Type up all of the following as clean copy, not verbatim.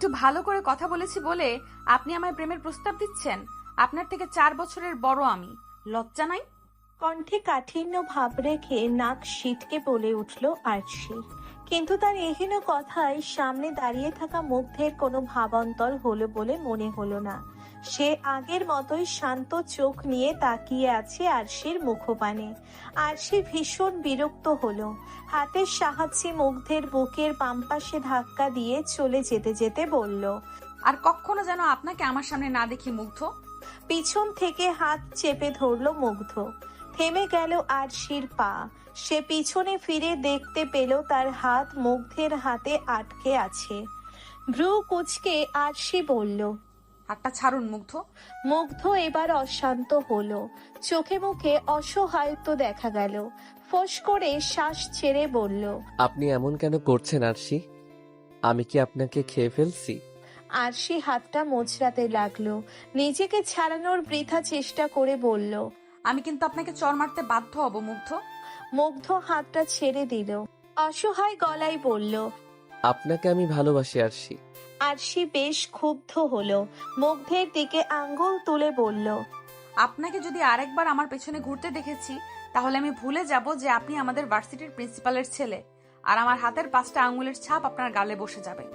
একটু ভালো করে কথা বলেছি বলে আপনি আমায় প্রেমের প্রস্তাব দিচ্ছেন? আপনার থেকে 4 বছরের বড় আমি। লজ্জা নাই? কণ্ঠে কাঠিন্য ভাব রেখে নাক সিটকে বলে উঠল আরশি। কিন্তু তার এহেন কথায় সামনে দাঁড়িয়ে থাকা মুগ্ধের কোনো ভাবান্তর হলো বলে মনে হলো না। সে আগের মতোই শান্ত চোখ নিয়ে তাকিয়ে আছে আরশির মুখপানে। আরশি ভীষণ বিরক্ত হলো। হাতের সাহায্যে মুগ্ধের বুকের বাম পাশে ধাক্কা দিয়ে চলে যেতে যেতে বলল, আর কখনো যেন আপনাকে আমার সামনে না দেখি মুগ্ধ। পিছন থেকে হাত চেপে ধরল মুগ্ধ। থেমে গেল আরশির পা। সে পিছনে ফিরে দেখতে পেল তার হাত মুগ্ধের হাতে আটকে আছে। ভ্রু কুঁচকে আরশি বলল, হাতটা ছাড়ুন মুগ্ধ। মুগ্ধ এবার অশান্ত হলো। চোখে মুখে অসহায়ত্ব দেখা গেল। ফোঁস করে শ্বাস ছেড়ে বলল, আপনি এমন কেন করছেন আরশি? আমি কি আপনাকে খেয়ে ফেলছি? আরশি হাতটা মোচড়াতে লাগলো। নিজেকে ছাড়ানোর বৃথা চেষ্টা করে বলল, আমি কিন্তু আপনাকে চর মারতে বাধ্য হব মুগ্ধ। মুগ্ধ হাতটা ছেড়ে দিল। অসহায় গলায় বলল, আপনাকে আমি ভালোবাসি আরশি। আরশি বেশ ক্ষুব্ধ হলো। মুগ্ধের দিকে আঙ্গুল তুলে বলল, আপনাকে যদি আরেকবার আমার পেছনে ঘুরতে দেখেছি তাহলে আমি ভুলে যাব যে আপনি আমাদের ভার্সিটির প্রিন্সিপালের ছেলে, আর আমার হাতের 5টা আঙ্গুলের ছাপ আপনার গালে বসে যাবে।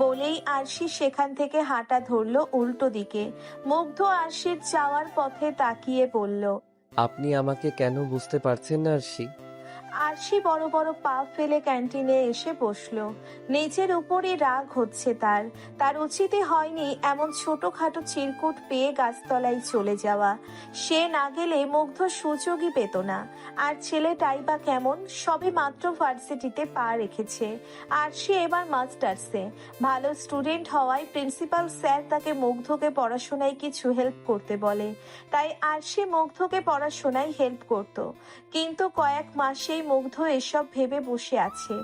বলেই আরশি সেখান থেকে হাঁটা ধরলো উল্টো দিকে। মুগ্ধ আরশির যাওয়ার পথে তাকিয়ে বলল, আপনি আমাকে কেন বুঝতে পারছেন না আরশি? আরশি বড় বড় পা ফেলে ক্যান্টিনে এসে বসলো। নিজের উপরই রাগ হচ্ছে তার। তার উচিতই হয়নি এমন ছোটখাটো চিরকুট পেয়ে গাছতলায় চলে যাওয়া। সে না গেলে মুগ্ধ সুযোগই পেত না। আর ছেলেটাই বা কেমন, সবে মাত্র ভার্সিটিতে পা রেখেছে। আরশি এবার মাস্টার্সে। ভালো স্টুডেন্ট হওয়ায় প্রিন্সিপাল স্যার তাকে মুগ্ধকে পড়াশোনায় কিছু হেল্প করতে বলে। তাই আরশি মুগ্ধকে পড়াশোনায় হেল্প করত। কিন্তু কয়েক মাসেই মুগ্ধ এসব ভেবে বসে আছে।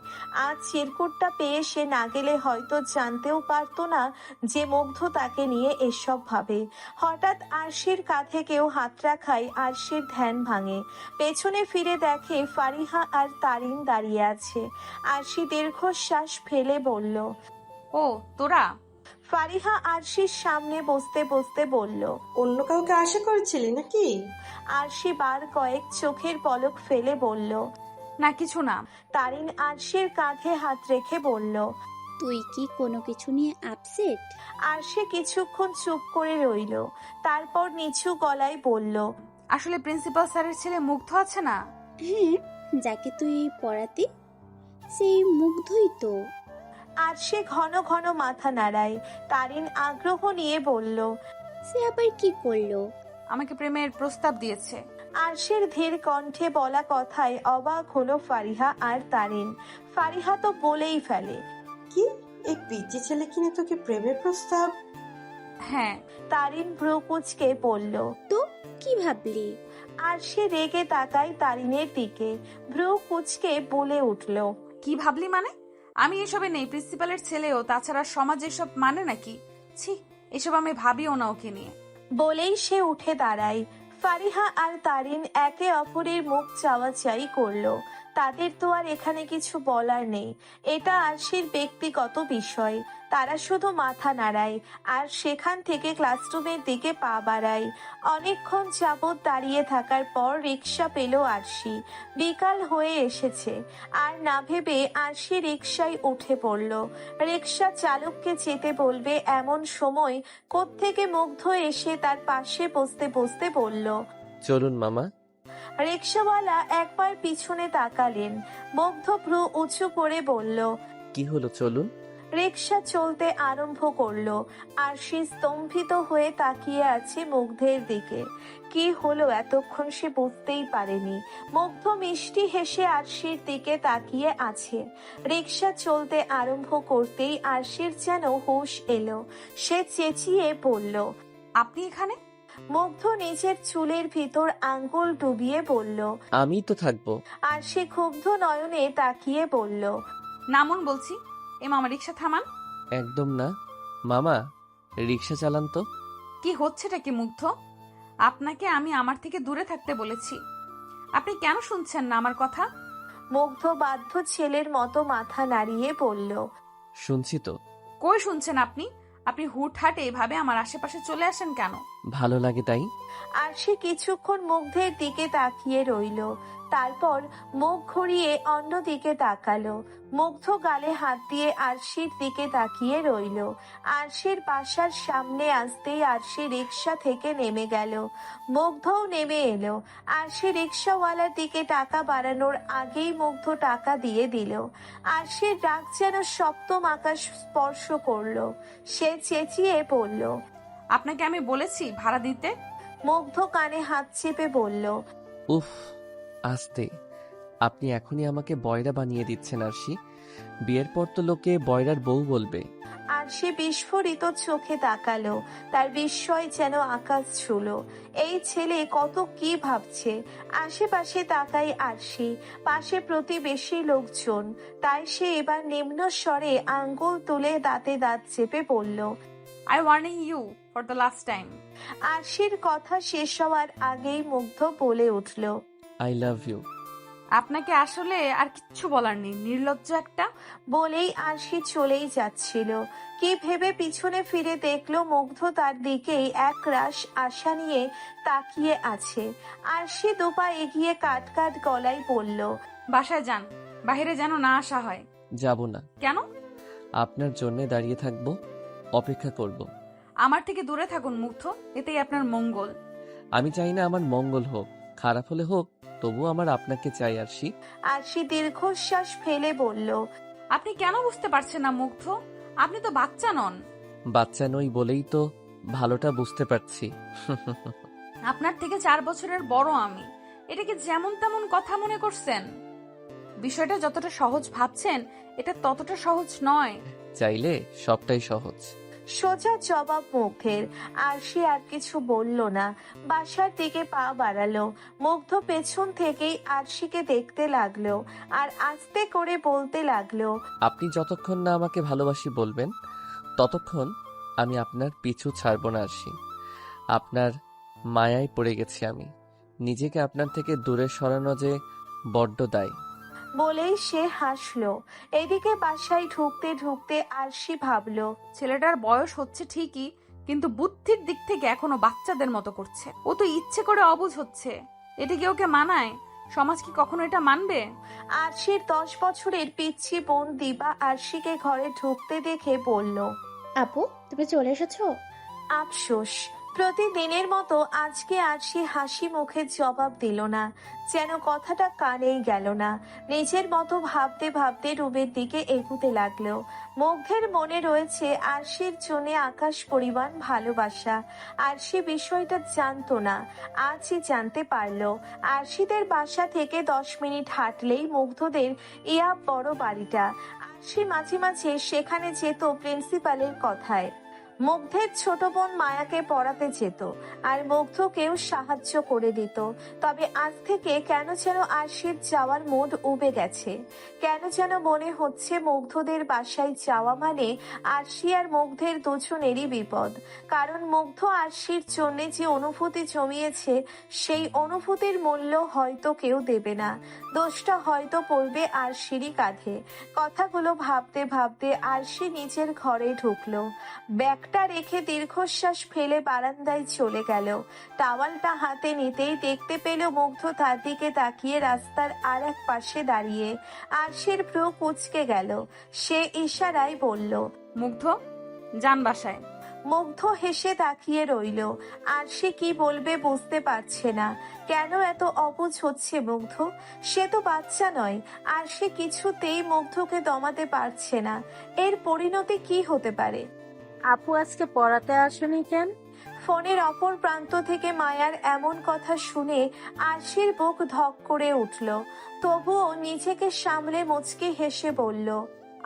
আজ চিরকুটটা পেয়ে সে না গেলে হয়তো জানতেও পারতো না যে মুগ্ধ তাকে নিয়ে এসব ভাবে। হঠাৎ আরশির কাঁধে কেউ হাত রাখায় আরশির ধ্যান ভাঙে। পেছনে ফিরে দেখে ফারিহা আর তারিন দাঁড়িয়ে আছে। আরশি দীর্ঘশ্বাস ফেলে বলল, ও তোরা? ফারিহা আরশির সামনে বসতে বসতে বলল, অন্য কাউকে আশা করেছিলি নাকি? আরশি বার কয়েক চোখের পলক ফেলে বলল, না কিছু না। তারিন আরশির কাঁধে হাত রেখে বলল। তুই কি কোনো কিছু নিয়ে আপসেট? আরশি কিছুক্ষণ চুপ করে রইল। তারপর নিচু গলায় বলল, আসলে প্রিন্সিপাল স্যারের ছেলে মুগ্ধ আছে না? হ্যাঁ, যাকে তুই পড়াতি সেই মুগ্ধই তো। আরশি ঘন ঘন মাথা নাড়ায়। তারিন আগ্রহ নিয়ে বলল, সে আবার কি করলো? আমাকে প্রেমের প্রস্তাব দিয়েছে। আরশির ধীর কণ্ঠে বলা কথায় অবাক হলো ফারিহা আর তারিন। ফারিহা তো বলেই ফেলে, কি, এই পিচি ছেলে কিনে তোকে প্রেমের প্রস্তাব? হ্যাঁ। তারিন ভ্রু কুঁচকে বলল। তো কি ভাবলি? আরশি রেগে তাকায় তারিনের দিকে। ভ্রু কুঁচকে বলে উঠল, কি ভাবলি মানে? আমি এসবে নেই। প্রিন্সিপালের ছেলেও, তাছাড়া সমাজ এসব মানে নাকি? ছি, এসব আমি ভাবিও না ওকে নিয়ে। বলেই সে উঠে দাঁড়ায়। ফারিহা আর তারিন একে অপরের মুখ চাওয়াচাই করলো। তাদের তো আর এখানে কিছু বলার নেই। এটা আরশির ব্যক্তিগত বিষয়। তারা শুধু মাথা নাড়ায় আর সেখান থেকে ক্লাসরুমের দিকে পা বাড়ায়। অনেকক্ষণ যাবৎ দাঁড়িয়ে থাকার পর রিক্সা পেল আরশি। বিকাল হয়ে এসেছে। আর না ভেবে আরশি রিক্সায় উঠে পড়ল। রিক্সা চালককে যেতে বলবে এমন সময় কোত্থেকে মুগ্ধ এসে তার পাশে বসতে বসতে বলল, চলুন মামা। রিক্সাওয়ালা একবার পিছনে তাকালেন। মুগ্ধ ভ্রু উঁচু করে বলল, কি হলো, চলুন। রিক্সা চলতে আরম্ভ করলো। আরশি স্তম্ভিত হয়ে তাকিয়ে আছে মুগ্ধের দিকে। কি হলো এতক্ষণ সে বুঝতেই পারেনি। মুগ্ধ মিষ্টি হেসে আরশির দিকে তাকিয়ে আছে। রিক্সা চলতে আরম্ভ করতেই আরশির যেন হুঁশ এলো। সে চেঁচিয়ে বলল, আপনি এখানে? মুগ্ধ নিজের চুলের ভিতর আঙ্গুল ডুবিয়ে বলল। আমি তো থাকবো। আরশি ক্ষুব্ধ নয়নে তাকিয়ে বলল, নামুন বলছি। এ মামা, রিক্সা থামান। একদম না মামা, রিক্সা চালান তো। কি হচ্ছেটা কি মুগ্ধ? আপনাকে আমি আমার থেকে দূরে থাকতে বলেছি। আপনি কেন শুনছেন না আমার কথা? মুগ্ধ বাধ্য ছেলের মতো মাথা নাড়িয়ে বলল, শুনছি তো। কই শুনছেন আপনি? আপনি হুটহাট এইভাবে আমার আশেপাশে চলে আসেন কেন? ভালো লাগে তাই। আরশি কিছুক্ষণ মুগ্ধের দিকে তাকিয়ে রইল, তারপর মুখ ঘুরিয়ে অন্যদিকে তাকালো। মুগ্ধ গালে হাত দিয়ে আরশির দিকে তাকিয়ে রইল। আরশির বাসার সামনে আসতেই আরশি রিক্সা থেকে নেমে গেল। মুগ্ধও নেমে এলো। আরশি রিক্সাওয়ালার দিকে টাকা বাড়ানোর আগেই মুগ্ধ টাকা দিয়ে দিল। আরশির রাগ যেন সপ্তম আকাশ স্পর্শ করলো। সে চেঁচিয়ে পড়ল। আপনাকে আমি বলেছি ভাড়া দিতে। মুগ্ধ কানে হাত চেপে বলল। উফ, আস্তে। আপনি এখনই আমাকে বয়রা বানিয়ে দিচ্ছেন আরশি। বিয়ের পর তো লোকে বয়রার বউ বলবে। আর সে বিস্ফোরিত চোখে তাকালো। তার বিস্ময় যেন আকাশ ছুলো। এই ছেলে কত কি ভাবছে। আশেপাশে তাকাই আরশি, পাশে প্রতিবেশী লোকজন। তাই সে এবার নিম্ন স্বরে আঙ্গুল তুলে দাঁতে দাঁত চেপে বলল। I warning you for the last time. আরশির কথা শেষ হওয়ার আগেই মুগ্ধ বলে উঠল। I love you. আপনাকে আসলে আর কিচ্ছু বলার নেই, নির্লজ্জ একটা। বলেই আরশি চলেই যাচ্ছিল। কি ভেবে পিছনে ফিরে দেখলো মুগ্ধ তার দিকেই একরাশ আশা নিয়ে তাকিয়ে আছে। আরশি দুপা এগিয়ে কাট কাট গলায় বলল। বাসায় যান, বাইরে যেন না আসা হয়। যাব না। কেন? আপনার জন্য দাঁড়িয়ে থাকবো, অপেক্ষা করব। আমার থেকে দূরে থাকুন মুগ্ধ, এতেই আপনার মঙ্গল। আমি চাই না আমার মঙ্গল হোক, খারাপ হলে হোক, তবু আমার আপনাকে চাই আরশি। আরশি দীর্ঘশ্বাস ফেলে বলল। আপনি কেন বুঝতে পারছেন না মুগ্ধ? আপনি তো বাচ্চা নন। বাচ্চা নই বলেই তো ভালোটা বুঝতে পারছি। আপনার থেকে 4 বছরের বড় আমি। এটাকে যেমন তেমন কথা মনে করছেন? বিষয়টা যতটা সহজ ভাবছেন এটা ততটা সহজ নয়। চাইলে সবটাই সহজ। সোজা জবাব মুগ্ধের। আরশি আর কিছু বলল না, বাসার দিকে পা বাড়ালো। মুগ্ধ পেছন থেকেই আরশিকে দেখতে লাগলো আর আস্তে করে বলতে লাগলো। আপনি যতক্ষণ না আমাকে ভালোবাসি বলবেন, ততক্ষণ আমি আপনার পিছু ছাড়ব না আরশি। আপনার মায়ায় পড়ে গেছি আমি। নিজেকে আপনার থেকে দূরে সরানো যে বড্ড দায়। বলেই সে হাসলো। এদিকে বাসায় ঢুকতে ঢুকতে আরশি ভাবলো। ছেলেটার বয়স হচ্ছে ঠিকই, কিন্তু বুদ্ধির দিক থেকে এখনো বাচ্চাদের মতো করছে। ও তো ইচ্ছে করে অবুঝ হচ্ছে। এটা কি ওকে মানায়? সমাজ কি কখনো এটা মানবে? আরশির 10 বছরের পিচ্ছি বোন দিবা আরশিকে ঘরে ঢুকতে দেখে বলল। আপু, তুমি চলে এসেছো? আফসোস, প্রতিদিনের মতো আজকে আরশি হাসি মুখে জবাব দিল না, যেন কথাটা কানেই গেল না। নিজের মতো ভাবতে ভাবতে রুমের দিকে এগুতে লাগলো। মুগ্ধের মনে রয়েছে আরশির জন্য আকাশ পরিমাণ ভালোবাসা। আরশি বিষয়টা জানতো না, আজই জানতে পারলো। আরশিদের বাসা থেকে 10 মিনিট হাঁটলেই মুগ্ধদের ইয়া বড় বাড়িটা। আরশি মাঝে মাঝে সেখানে যেত প্রিন্সিপালের কথায়। মুগ্ধের ছোট বোন মায়াকে পড়াতে যেত আর মুগ্ধকেও সাহায্য করে দিত। তবে আজ থেকে কেন যেন আরশির যাওয়ার মুড উবে গেছে। কেন যেন মনে হচ্ছে মুগ্ধদের বাসায় যাওয়া মানে আরশি আর মুগ্ধের দুজনেরই বিপদ। কারণ মুগ্ধ আরশির জন্য যে অনুভূতি জমিয়েছে, সেই অনুভূতির মূল্য হয়তো কেউ দেবে না। দোষটা হয়তো পড়বে আরশিরই কাঁধে। কথাগুলো ভাবতে ভাবতে আরশি নিজের ঘরে ঢুকলো। ব্যাগটা রেখে দীর্ঘশ্বাস ফেলে বারান্দায় চলে গেল। টাওয়ালটা হাতে নিতেই দেখতে পেল মুগ্ধ তার দিকে তাকিয়ে রাস্তার আর এক পাশে দাঁড়িয়ে। আরশির ভ্রু কুঁচকে গেল। সে ইশারায় বলল। মুগ্ধ, যান বাসায়। মুগ্ধ হেসে তাকিয়ে রইল। আরশি কি বলবে বুঝতে পারছে না। কেন এত অবুঝ হচ্ছে মুগ্ধ? সে তো বাচ্চা নয়। আরশি কিছুতেই মুগ্ধকে দমাতে পারছে না। এর পরিণতি কি হতে পারে? আপু আজকে পড়াতে আসেনি কেন? ফোনের অপর প্রান্ত থেকে মায়ার এমন কথা শুনে আরশির বুক ধক করে উঠল। তবুও নিজেকে সামলে মুচকি হেসে বলল।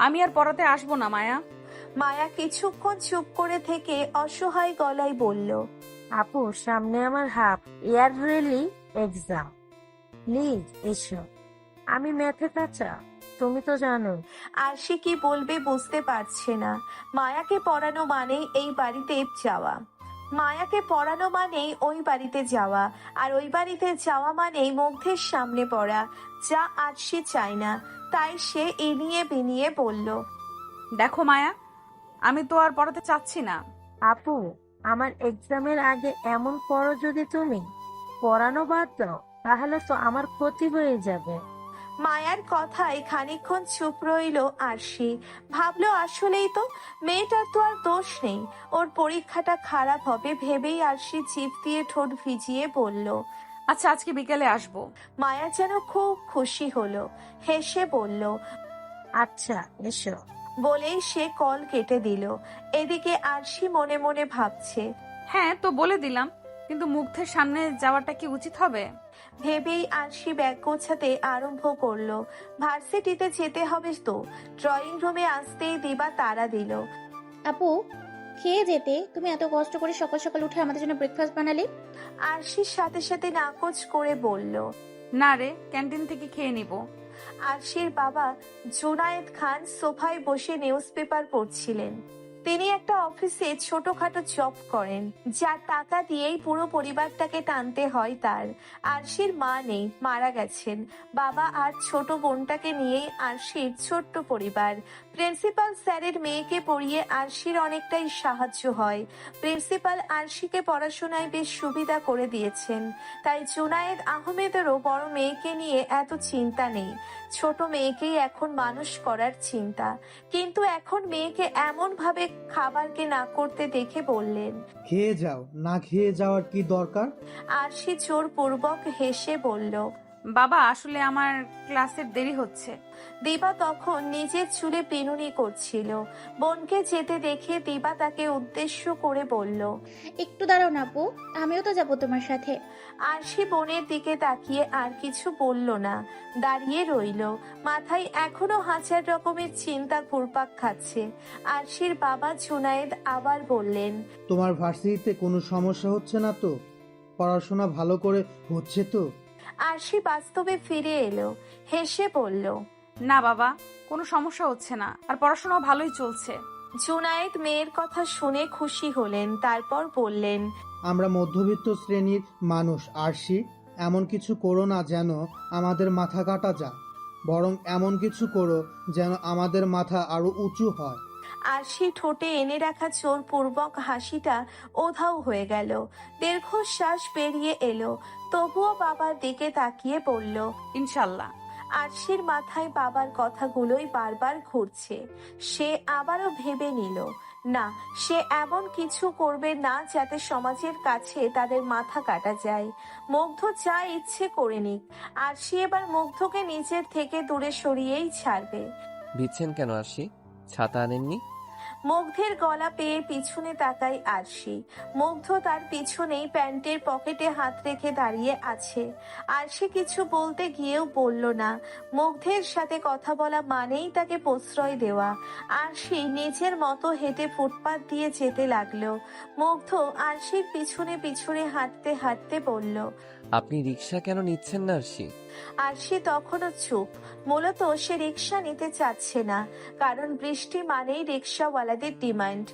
আমি আর পড়াতে আসবো না মায়া। মায়া কিছুক্ষণ চুপ করে থেকে অসহায় গলায় বলল। আপু, সামনে আমার হাফ ইয়ারলি এক্সাম, প্লিজ এসো। আমি ম্যাথে কাঁচা, তুমি তো জানো। আরশি কি বলবে বুঝতে পারছে না। মায়াকে পড়ানো মানেই এই বাড়িতে যাওয়া। মায়াকে পড়ানো মানেই ওই বাড়িতে যাওয়া, আর ওই বাড়িতে যাওয়া মানেই মুগ্ধের সামনে পড়া, যা আরশি চায় না। তাই সে এনিয়ে বিনিয়ে বলল। দেখো মায়া, আমি তো আর পড়াতে চাচ্ছি না। আপু, আমার এক্সামের আগে এমন পড়ো যদি তুমি, পড়ানো বাদ দাও, তাহলে তো আমার ক্ষতি হয়ে যাবে। মায়ার কথায় খানিকক্ষণ চুপ রইল আরশি। ভাবলো আসলেই তো, মেয়েটার তো আর দোষ নেই। ওর পরীক্ষাটা খারাপ হবে ভেবেই আরশি জিভ দিয়ে ঠোঁট ভিজিয়ে বলল। আচ্ছা, আজকে বিকেলে আসবো। মায়া যেন খুব খুশি হলো, হেসে বলল। আচ্ছা, এসো। বলেই সে কল কেটে দিল। এদিকে আরশি মনে মনে ভাবছে। হ্যাঁ, তো বলে দিলাম, কিন্তু মুগ্ধের সামনে যাওয়াটা কি উচিত হবে? ভেবেই আরশি ব্যাগ গোছাতে আরম্ভ করলো। ভার্সিটিতে যেতে হবে তো। ড্রয়িং রুমে আসতেই দিবা তাড়া দিল। আপু, খেয়ে যেতে। তুমি এত কষ্ট করে সকাল সকাল উঠে আমাদের জন্য ব্রেকফাস্ট বানালে। আরশির সাথে সাথে নাকচ করে বলল। না রে, ক্যান্টিন থেকে খেয়ে নিব। আরশির বাবা জুনায়েদ খান সোফায় বসে নিউজ পেপার পড়ছিলেন। তিনি একটা অফিসে ছোটখাটো জব করেন, যার টাকা দিয়েই পুরো পরিবারটাকে টানতে হয় তার। আরশির মা নেই, মারা গেছেন। বাবা আর ছোট বোনটাকে নিয়েই আরশির ছোট্ট পরিবার। প্রিন্সিপাল স্যারের মেয়েকে পড়িয়ে আরশির অনেকটাই সাহায্য হয়। প্রিন্সিপাল আরশিকে পড়াশোনায় বেশ সুবিধা করে দিয়েছেন, তাই জুনায়েদ আহমেদেরও বড় মেয়েকে নিয়ে এত চিন্তা নেই। ছোট মেয়েকেই এখন মানুষ করার চিন্তা। কিন্তু এখন মেয়েকে এমন ভাবে খাবারকে না করতে দেখে বললেন। খেয়ে যাও, না খেয়ে যাওয়ার কি দরকার? আরশি জোরপূর্বক হেসে বলল। বাবা, আসলে আমার ক্লাসের দেরি হচ্ছে। দিবা তখন নিজের চুলে পিনুনি করছিল। বোনকে যেতে দেখে দিবা তাকে উদ্দেশ্য করে বলল। একটু দাঁড়াও না আপু, আমিও তো যাবো তোমার সাথে। আরশি বোনের দিকে তাকিয়ে আর কিছু বলল না, দাঁড়িয়ে রইল। মাথায় এখনো হাজার রকমের চিন্তা ঘুরপাক খাচ্ছে। আরশির বাবা জুনায়েদ আবার বললেন। তোমার ভার্সিটিতে কোনো সমস্যা হচ্ছে না তো? পড়াশোনা ভালো করে হচ্ছে তো? আরশি বাস্তবে ফিরে এলো, হেসে বলল। না বাবা, কোনো সমস্যা হচ্ছে না, আর পড়াশোনাও ভালোই চলছে। জুনায়েদ মেয়ের কথা শুনে খুশি হলেন, তারপর বললেন। আমরা মধ্যবিত্ত শ্রেণীর মানুষ আরশি, এমন কিছু করো না যেন আমাদের মাথা কাটা যায়, বরং এমন কিছু করো যেন আমাদের মাথা আরো উঁচু হয়। আরশি ঠোঁটে এনে রাখা জোরপূর্বক হাসিটা উধাও হয়ে গেল। দীর্ঘশ্বাস বেরিয়ে এলো, তবুও বাবার দিকে তাকিয়ে বলল। ইনশাল্লাহ। আরশির মাথায় বাবার কথাগুলোই বারবার ঘুরছে। সে আবারও ভেবে নিল, না, সে এমন কিছু করবে না যাতে সমাজের কাছে তাদের মাথা কাটা যায়। মুগ্ধ যা ইচ্ছে করে নিক, আরশি এবার মুগ্ধকে নিজের থেকে দূরে সরিয়েই ছাড়বে। ভিজছেন কেন আরশি? ছাতা আনেননি? মুগ্ধের গলা পেয়ে পিছনে তাকাই আরশি। মুগ্ধ তার পিছনেই প্যান্টের পকেটে হাত রেখে দাঁড়িয়ে আছে। আরশি কিছু বলতে গিয়েও বলল না। মুগ্ধের সাথে কথা বলা মানেই তাকে প্রশ্রয় দেওয়া। আরশি নিজের মতো হেঁটে ফুটপাত দিয়ে যেতে লাগলো। মুগ্ধ আরশির পিছনে পিছনে হাঁটতে হাঁটতে বলল। আপনি রিক্সা কেন নিচ্ছেন না আরশি? আরশি তখনও চুপ। মূলত সে রিক্সা নিতে চাচ্ছে না, কারণ বৃষ্টি মানেই রিক্সাওয়ালাদের ডিমান্ড।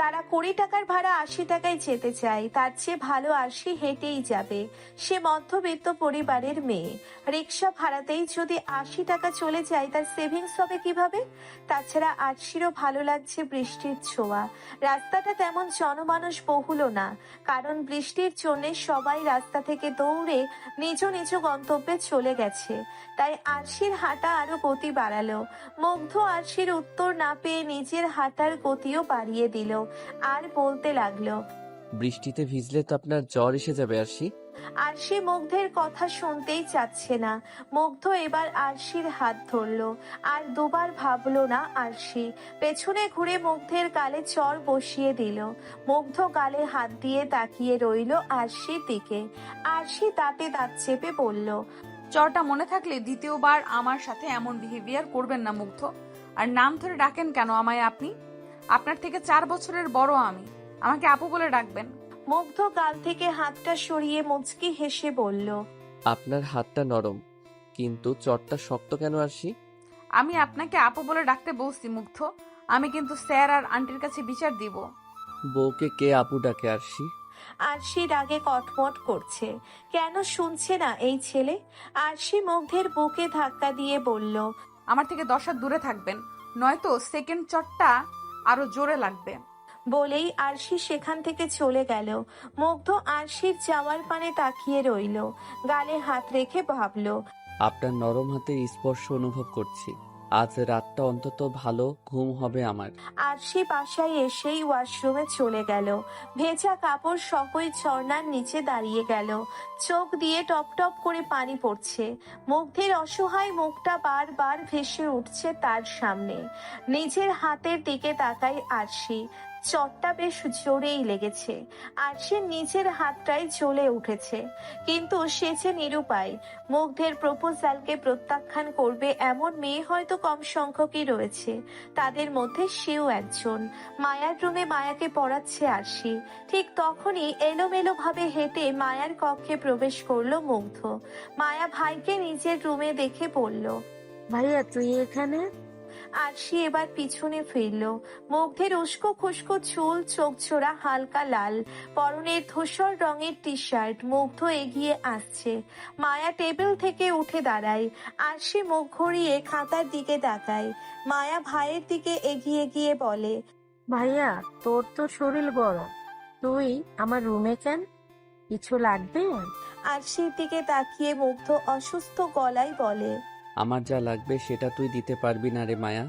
তারা 20 টাকার ভাড়া 80 টাকায় যেতে চায়, তার চেয়ে ভালো আরশি হেঁটেই যাবে। সে মধ্যবিত্ত পরিবারের মেয়ে, রিক্সা ভাড়াতেই যদি 80 টাকা চলে যায় তার সেভিংস হবে কিভাবে? তাছাড়া আরশিরও ভালো লাগছে বৃষ্টির ছোঁয়া। রাস্তাটা তেমন জনমানুষ বহুলও না, কারণ বৃষ্টির জন্য সবাই রাস্তা থেকে দৌড়ে নিজ নিজ গন্তব্যে চলে গেছে। তাই আরশির হাঁটা আরো গতি বাড়ালো। মুগ্ধ আরশির উত্তর না পেয়ে নিজের হাঁটার গতিও বাড়িয়ে দিল, আর বলতে লাগলো। বৃষ্টিতে ভিজলে তো আপনার জ্বর এসে যাবে আরশি। আরশি মুগ্ধের কথা শুনতেই চাচ্ছে না। মুগ্ধ এবার আরশির হাত ধরলো, আর দুবার ভাবলো না আরশি। পেছনে ঘুরে মুগ্ধের গালে চর বসিয়ে দিল। মুগ্ধ গালে হাত দিয়ে তাকিয়ে রইল আরশির দিকে। আরশি দাঁতে দাঁত চেপে বলল। চরটা মনে থাকলে দ্বিতীয়বার আমার সাথে এমন বিহেভিয়ার করবেন না মুগ্ধ। আর নাম ধরে ডাকেন কেন আমায় আপনি? আপনার থেকে 4 বছরের বড় আমি, আমাকে আপু বলে ডাকবেন। মুগ্ধ গাল থেকে হাতটা সরিয়ে মুচকি হেসে বলল। আপনার হাতটা নরম, কিন্তু চটটা শক্ত কেন আরশি? আমি আপনাকে আপু বলে ডাকতে বলছি মুগ্ধ, আমি কিন্তু স্যার আর আন্টির কাছে বিচার দিব। বউকে কে আপু ডাকে আরশি? আরশি রাগে কটমট করছে। কেন শুনছে না এই ছেলে? আরশি মুগ্ধের বুকে ধাক্কা দিয়ে বলল। আমার থেকে 10 হাত দূরে থাকবেন, নয়তো সেকেন্ড চটটা আরো জোরে লাগবে। বলেই আরশি সেখান থেকে চলে গেল। মুগ্ধ আরশির যাওয়ার পানে তাকিয়ে রইল, গালে হাত রেখে ভাবল, আপনার নরম হাতের স্পর্শ অনুভব করছি। আজ রাতটা অন্তত ভালো ঘুম হবে আমার। আরশি বাসায় এসেই ওয়াশরুমে চলে গেল। ভেজা কাপড় সহই ঝর্ণার নিচে দাঁড়িয়ে গেল। চোখ দিয়ে টপ টপ করে পানি পড়ছে। মুগ্ধের অসহায় মুখটা বারবার ভেসে উঠছে তার সামনে। নিজের হাতের দিকে তাকায় আরশি। চটটা বেশ জোরেই লেগেছে। আরশির নিজের হাতটাই জ্বলে উঠেছে, কিন্তু সে যে নিরুপায়। মুগ্ধের প্রপোজালকে প্রত্যাখ্যান করবে এমন মেয়ে হয়তো কম সংখ্যকই রয়েছে, তাদের মধ্যে সেও একজন। মায়ার রুমে মায়াকে পড়াচ্ছে আরশি। ঠিক তখনই এলোমেলো ভাবে হেঁটে মায়ার কক্ষে প্রবেশ করলো মুগ্ধ। মায়া ভাইকে নিজের রুমে দেখে বলল, ভাইয়া তুই এখানে? আরশি এবার পিছনে ফিরল। মুগ্ধের উস্কো খুস্কো চুল, চোখ জোড়া হালকা লাল, পরনের ধূসর রঙের টি শার্ট। মুগ্ধ এগিয়ে আসছে। মায়া টেবিল থেকে উঠে দাঁড়ায়। আরশি মুখ ঘুরিয়ে খাতার দিকে তাকায়। মায়া ভাইয়ের দিকে এগিয়ে গিয়ে বলে, ভাইয়া তোর তো শরীর গরম, তুই আমার রুমে কেন? কিছু লাগবে? আরশির দিকে তাকিয়ে মুগ্ধ অসুস্থ গলায় বলে, আমার যা লাগবে সেটা তুই দিতে পারবি না রে মায়া।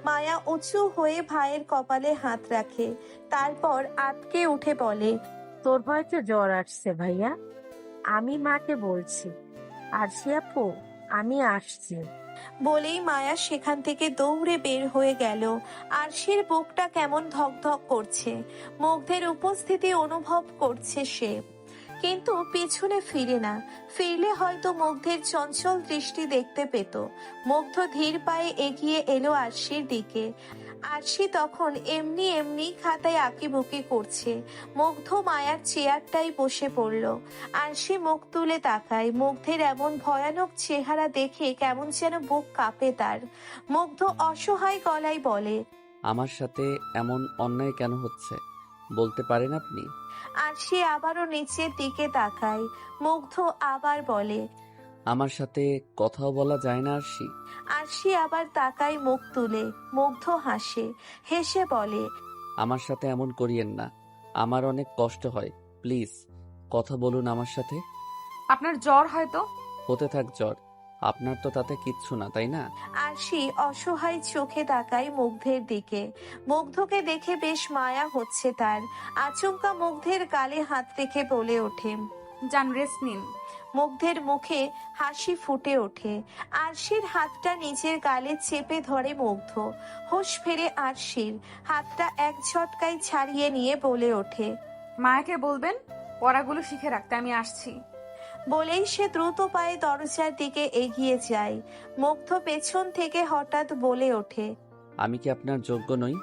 মায়া উঁচু হয়ে ভাইয়ের কপালে হাত রাখে, তারপর আটকে উঠে বলে, তোর হয়তো জ্বর আসছে ভাইয়া, আমি মাকে বলছি। আর সে আপু, আমি আসছি। বলেই মায়া সেখান থেকে দৌড়ে বের হয়ে গেল। আরশির বুকটা কেমন ধকধক করছে। মুগ্ধের উপস্থিতি অনুভব করছে সে, কিন্তু পিছনে ফিরে না। ফিরলে হয়তো মুগ্ধের চঞ্চল দৃষ্টি দেখতে পেত। মুগ্ধ ধীর পায়ে এগিয়ে এলো আরশির দিকে। আরশি তখন এমনি এমনি খাতায় আঁকিবুকি করছে। মুগ্ধ মায়ার চেয়ারটাই বসে পড়ল। আরশি মুখ তুলে তাকায়। মুগ্ধের এমন ভয়ানক চেহারা দেখে কেমন যেন বুক কাঁপে তার। মুগ্ধ অসহায় গলায় বলে, আমার সাথে এমন অন্যায় কেন হচ্ছে বলতে পারেন আপনি? আরশি আবারও নিচের দিকে তাকায়। মুগ্ধ আবার বলে, আমার সাথে কথাও বলা যায় না আরশি? আরশি আবার তাকায় মুখ তুলে। মুগ্ধ হাসে, হেসে বলে, আমার সাথে এমন করিয়েন না, আমার অনেক কষ্ট হয়। প্লিজ কথা বলুন আমার সাথে। আপনার জ্বর হয়তো। হতে থাক জ্বর, আপনার তো তাতে কিচ্ছু না, তাই না? আরশি অসহায় চোখে তাকায় মুগ্ধের দিকে। মুগ্ধকে দেখে বেশ মায়া হচ্ছে তার। আচমকা মুগ্ধের গালে হাত রেখে বলে ওঠে, যান রেস্ট নিন। মুগ্ধের মুখে হাসি ফুটে ওঠে। আরশির হাতটা নিজের গালে চেপে ধরে মুগ্ধ। হুঁশ ফেরে আরশির, হাতটা এক ঝটকায় ছাড়িয়ে নিয়ে বলে ওঠে, মায়াকে বলবেন পড়াগুলো শিখে রাখতে, আমি আসছি। বলেই সে দ্রুত পায়ে দরজার দিকে এগিয়ে যায়। মুগ্ধ পেছন থেকে হঠাৎ বলে ওঠে, আমি কি আপনার যোগ্য নই?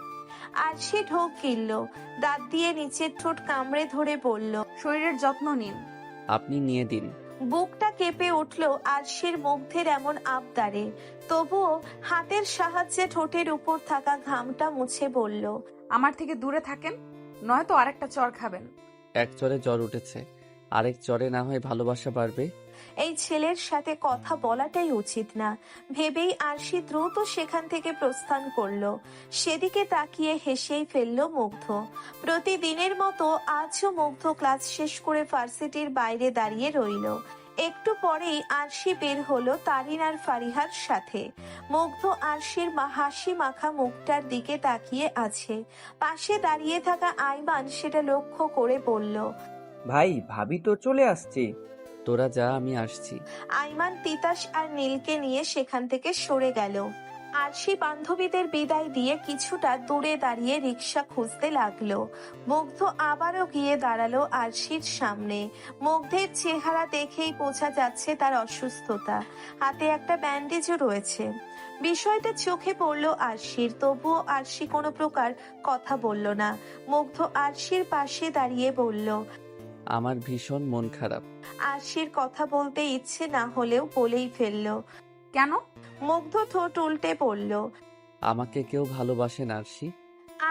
আরশি ঢোক গিলল। দাঁত দিয়ে নিচের ঠোঁট কামড়ে ধরে বলল, শরীরের যত্ন নিন। আপনি নিয়ে দিন। বুকটা কেঁপে উঠল আরশির মুগ্ধের এমন আবদারে। তবুও হাতের সাহায্যে ঠোঁটের উপর থাকা ঘামটা মুছে বলল, আমার থেকে দূরে থাকেন, নয়তো আরেকটা চর খাবেন। এক চরে জ্বর উঠেছে, আরেক চরে না হয় ভালোবাসা বাড়বে। এই ছেলের সাথে কথা বলাটাই উচিত না ভেবেই আরশি দ্রুত সেখান থেকে প্রস্থান করলো। সেদিকে তাকিয়ে হেসেই ফেলল মুগ্ধ। প্রতিদিনের মতো আজও মুগ্ধ ক্লাস শেষ করে ভার্সিটির বাইরে দাঁড়িয়ে রইল। একটু পরেই আরশি বের হলো তারিন আর ফারিহার সাথে। মুগ্ধ আরশির হাসি মাখা মুখটার দিকে তাকিয়ে আছে। পাশে দাঁড়িয়ে থাকা আইমান সেটা লক্ষ্য করে বলল, ভাই ভাবি তো চলে আসছে। তোরা যা, আমি আসছি। আইমান তিতাস আর নীলকে নিয়ে সেখান থেকে সরে গেল। আরশি বান্ধবীদের বিদায় দিয়ে কিছুটা দূরে দাঁড়িয়ে রিক্সা খুঁজতে লাগলো। মুগ্ধ আবারও গিয়ে দাঁড়ালো আরশির সামনে। মুগ্ধের চেহারা দেখেই বোঝা যাচ্ছে তার অসুস্থতা। হাতে একটা ব্যান্ডেজও রয়েছে। বিষয়টা চোখে পড়লো আরশির, তবুও আরশি কোনো প্রকার কথা বলল না। মুগ্ধ আরশির পাশে দাঁড়িয়ে বলল, আমার ভীষণ মন খারাপ। আরশির কথা বলতে ইচ্ছে না হলেও বলেই ফেললো। কেন? মুগ্ধ ঠোঁট উল্টে পড়ল। আমাকে কেউ ভালোবাসে না আরশি?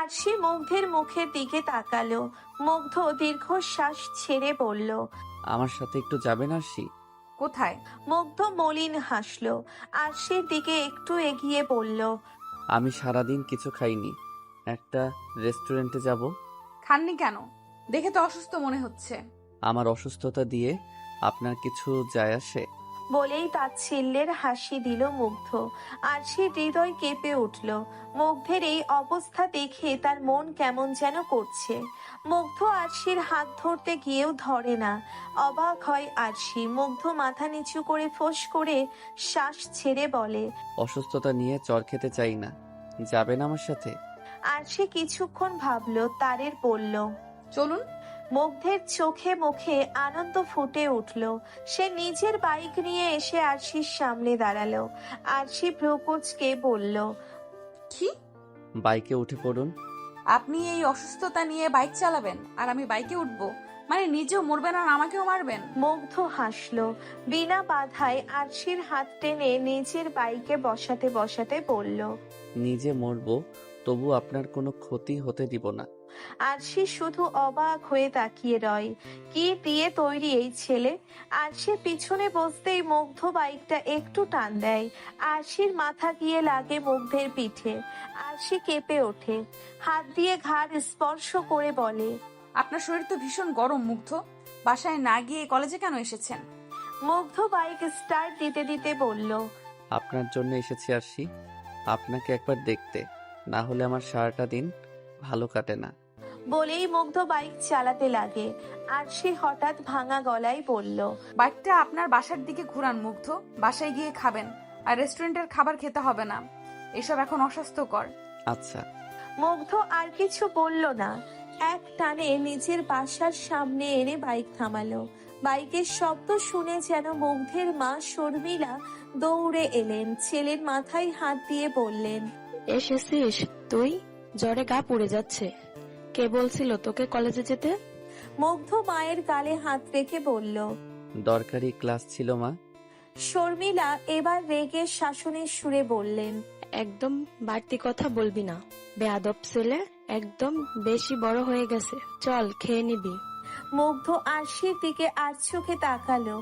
আরশি মুগ্ধের মুখের দিকে তাকালো। মুগ্ধ দীর্ঘশ্বাস ছেড়ে বলল, আমার সাথে একটু যাবেন আরশি? কোথায়? মুগ্ধ মলিন হাসলো। আরশির দিকে একটু এগিয়ে বলল, আমি সারাদিন কিছু খাইনি, একটা রেস্টুরেন্টে যাব। খাননি কেন? দেখে তো অসুস্থ মনে হচ্ছে। আমার অসুস্থতা দিয়ে আপনার কিছু যায় আসে? বলেই তাচ্ছিল্যের হাসি দিল মুগ্ধ। আরশির হৃদয় কেঁপে উঠল। মুগ্ধের এই অবস্থা দেখে তার মন কেমন যেন করছে। মুগ্ধ আরশির হাত ধরতে গিয়েও ধরে না। অবাক হয় আরশি। মুগ্ধ মাথা নিচু করে ফোঁস করে শ্বাস ছেড়ে বলে, অসুস্থতা নিয়ে চর খেতে চাই না, যাবেন আমার সাথে? আরশি কিছুক্ষণ ভাবলো, তারের বলল। চলুন। মুগ্ধের চোখে মুখে আনন্দ ফুটে উঠল। সে নিজের বাইক নিয়ে এসে আরশির সামনে দাঁড়ালো। আরশি ভ্রুকুচকে বলল, কি? বাইকে উঠে পড়ুন। আপনি এই অসুস্থতা নিয়ে বাইক চালাবেন আর আমি বাইকে উঠবো? মানে নিজেও মরবেন আর আমাকেও মারবেন? মুগ্ধ হাসলো। বিনা বাধায় আরশির হাত টেনে নিজের বাইকে বসাতে বসাতে বলল। নিজে মরবো, তবু আপনার কোনো ক্ষতি হতে দিব না। আরশি শুধু অবাক হয়ে তাকিয়ে রয়। কি দিয়ে তৈরি এই ছেলে? আরশির পিছনে বসতেই মুগ্ধ বাইকটা একটু টান দেয়। আরশির মাথা গিয়ে লাগে মুগ্ধের পিঠে। আরশি কেঁপে ওঠে, হাত দিয়ে ঘাড় স্পর্শ করে বলে, আপনার শরীর তো ভীষণ গরম মুগ্ধ। বাসায় না গিয়ে কলেজে কেন এসেছেন? মুগ্ধ বাইক স্টার্ট দিতে দিতে বলল, আপনার জন্য এসেছি আরশি, আপনাকে একবার দেখতে, না হলে আমার সারাটা দিন ভালো কাটে না। বলেই মুগ্ধ বাইক চালাতে লাগে। আরশি হঠাৎ ভাঙা গলায় বলল, বাইকটা আপনার বাসার দিকে ঘুরান মুগ্ধ। বাসায় গিয়ে খাবেন, আর রেস্টুরেন্টের খাবার খেতে হবে না, এসব এখন অস্বাস্থ্যকর। আচ্ছা। মুগ্ধ আর কিছু বলল না। এক টানে নিজের বাসার সামনে এনে বাইক থামালো। বাইকের শব্দ শুনে যেন মুগ্ধের মা শর্মিলা দৌড়ে এলেন। ছেলের মাথায় হাত দিয়ে বললেন, এসেছিস তুই? জ্বরে গা পুড়ে যাচ্ছে। কে বলছিল তোকে কলেজে যেতে? মুগ্ধ মায়ের গালে হাত রেখে বলল। দরকারি ক্লাস ছিল মা। শর্মিলা এবার রেগে শাসনের সুরে বললেন, একদম বাড়তি কথা বলবি না, বেয়াদব ছেলে, একদম বেশি বড় হয়ে গেছে। চল খেয়ে নিবি। মুগ্ধ আরশির দিকে আর চোখে তাকালো।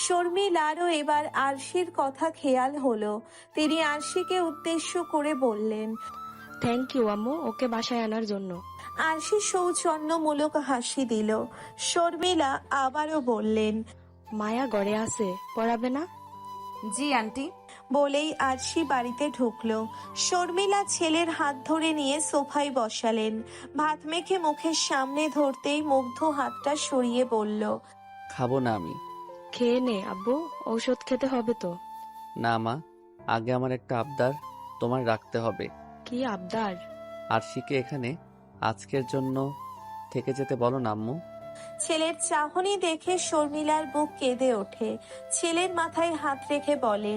শর্মিলারও এবার আরশির কথা খেয়াল হলো। তিনি আরশিকে উদ্দেশ্য করে বললেন, থ্যাংক ইউ আম্মু ওকে বাসায় আনার জন্য। আরশি সৌজন্যমূলক হাসি দিল। শর্মিলা আবারও বললেন, মায়া ঘরে আছে, পড়াবে না? জি আন্টি। বলেই আরশি বাড়িতে ঢুকলো। শর্মিলা ছেলের হাত ধরে নিয়ে সোফায় বসালেন। ভাত মেখে মুখের সামনে ধরতেই মুগ্ধ হাতটা সরিয়ে বলল, খাবো না আমি। খেয়ে নে আব্বু, ঔষধ খেতে হবে তো। না মা, আগে আমার একটা আবদার তোমার রাখতে হবে। কি আবদার? আরশিকে এখানে আজকের জন্য থেকে যেতে বলো না আম্মু। ছেলের চাহনি দেখে শর্মিলার বুক কেঁদে ওঠে। ছেলের মাথায় হাত রেখে বলে,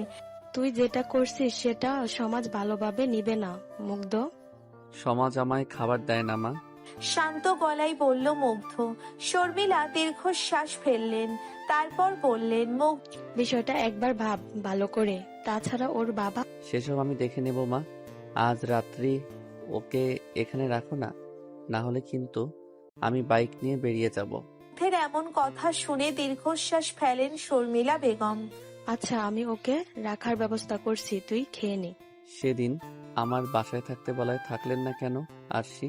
তুই যেটা করছিস সেটা সমাজ ভালোভাবে নিবে না মুগ্ধ। সমাজ আমায় খাবার দেয় না মা। শান্ত গলায় বলল মুগ্ধ। শর্মিলা দীর্ঘশ্বাস ফেললেন, তারপর বললেন, বিষয়টা একবার ভাব ভালো করে, তাছাড়া ওর বাবা। সেসব আমি দেখে নেব মা। আজ রাত্রি ওকে এখানে রাখো না, না হলে কিন্তু আমি বাইক নিয়ে বেরিয়ে যাব। মুগ্ধের এমন কথা শুনে দীর্ঘশ্বাস ফেলেন শর্মিলা বেগম। আচ্ছা আমি ওকে রাখার ব্যবস্থা করছি, তুই খেয়ে নে। সেদিন আমার বাসায় থাকতে বলায় থাকলেন না কেন আরশি?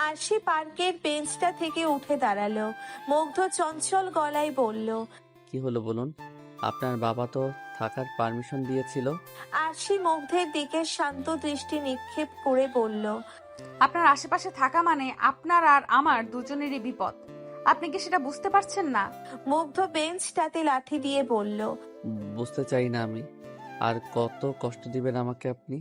আরশি পার্কের বেঞ্চটা থেকে উঠে দাঁড়ালো। মুগ্ধ চঞ্চল গলায় বলল, কি হলো বলুন? আপনার বাবা তো থাকার পারমিশন দিয়েছিল। আরশি মুগ্ধের দিকে শান্ত দৃষ্টি নিক্ষেপ করে বলল, আপনার আশেপাশে থাকা মানে আপনার আর আমার দুজনেরই বিপদ। আপনি কি সেটা বুঝতে পারছেন না? মুগ্ধ বেঞ্চটাতে লাঠি দিয়ে বলল, বুঝতে চাই না আমি। আর কত কষ্ট দিবেন আমাকে আপনি?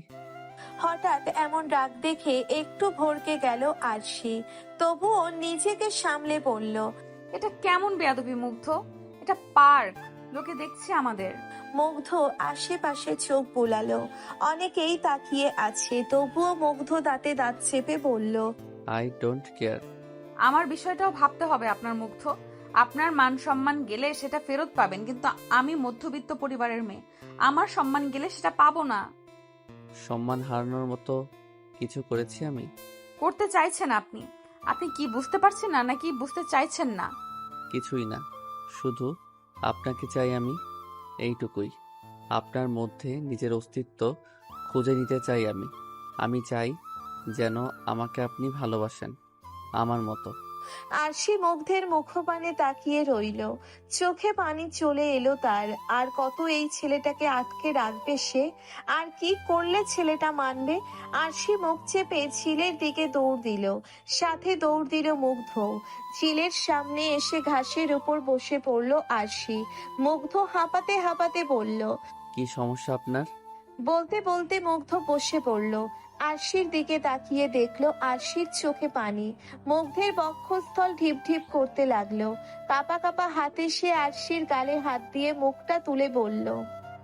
হঠাৎ এমন রাগ দেখে একটু ভড়কে গেল আরশি। তবুও নিজেকে সামলে বলল, এটা কেমন বেয়াদবি মুগ্ধ? এটা পার্ক, লোকে দেখছে আমাদের। মুগ্ধ আশেপাশে চোখ বুলালো। অনেকেই তাকিয়ে আছে, তবুও মুগ্ধ দাঁতে দাঁত চেপে বলল, আই ডোন্ট কেয়ার। আমার বিষয়টাও ভাবতে হবে আপনার মুগ্ধ। আপনার মান সম্মান গেলে সেটা ফেরত পাবেন, কিন্তু আমি মধ্যবিত্ত পরিবারের মেয়ে, আমার সম্মান গেলে সেটা পাবো না। সম্মান হারানোর মতো কিছু করেছি আমি? করতে চাইছেন আপনি? আপনি কি বুঝতে পারছেন না নাকি বুঝতে চাইছেন না? কিছুই না, শুধু আপনাকে চাই আমি, এইটুকুই। আপনার মধ্যে নিজের অস্তিত্ব খুঁজে নিতে চাই আমি। আমি চাই যেন আমাকে আপনি ভালোবাসেন আমার মতো। আরশি মুগ্ধের মুখপানে তাকিয়ে রইল। চোখে পানি চলে এলো তার। আর কত এই ছেলেটাকে আটকে রাখবে সে? আর কি করলে ছেলেটা মানবে? আরশি মুখ চেপে ঝিলের দিকে দৌড় দিল, সাথে দৌড় দিল মুগ্ধ। ঝিলের সামনে এসে ঘাসের উপর বসে পড়ল আরশি। মুগ্ধ হাঁপাতে হাঁপাতে বলল, কি সমস্যা আপনার? বলতে বলতে মুগ্ধ বসে পড়ল। আরশির দিকে তাকিয়ে দেখলো আরশির চোখে পানি। মুগ্ধের বক্ষস্থল ঢিপ ঢিপ করতে লাগলো। কাপা কাপা হাতে সে আরশির গালে হাত দিয়ে মুখটা তুলে বলল।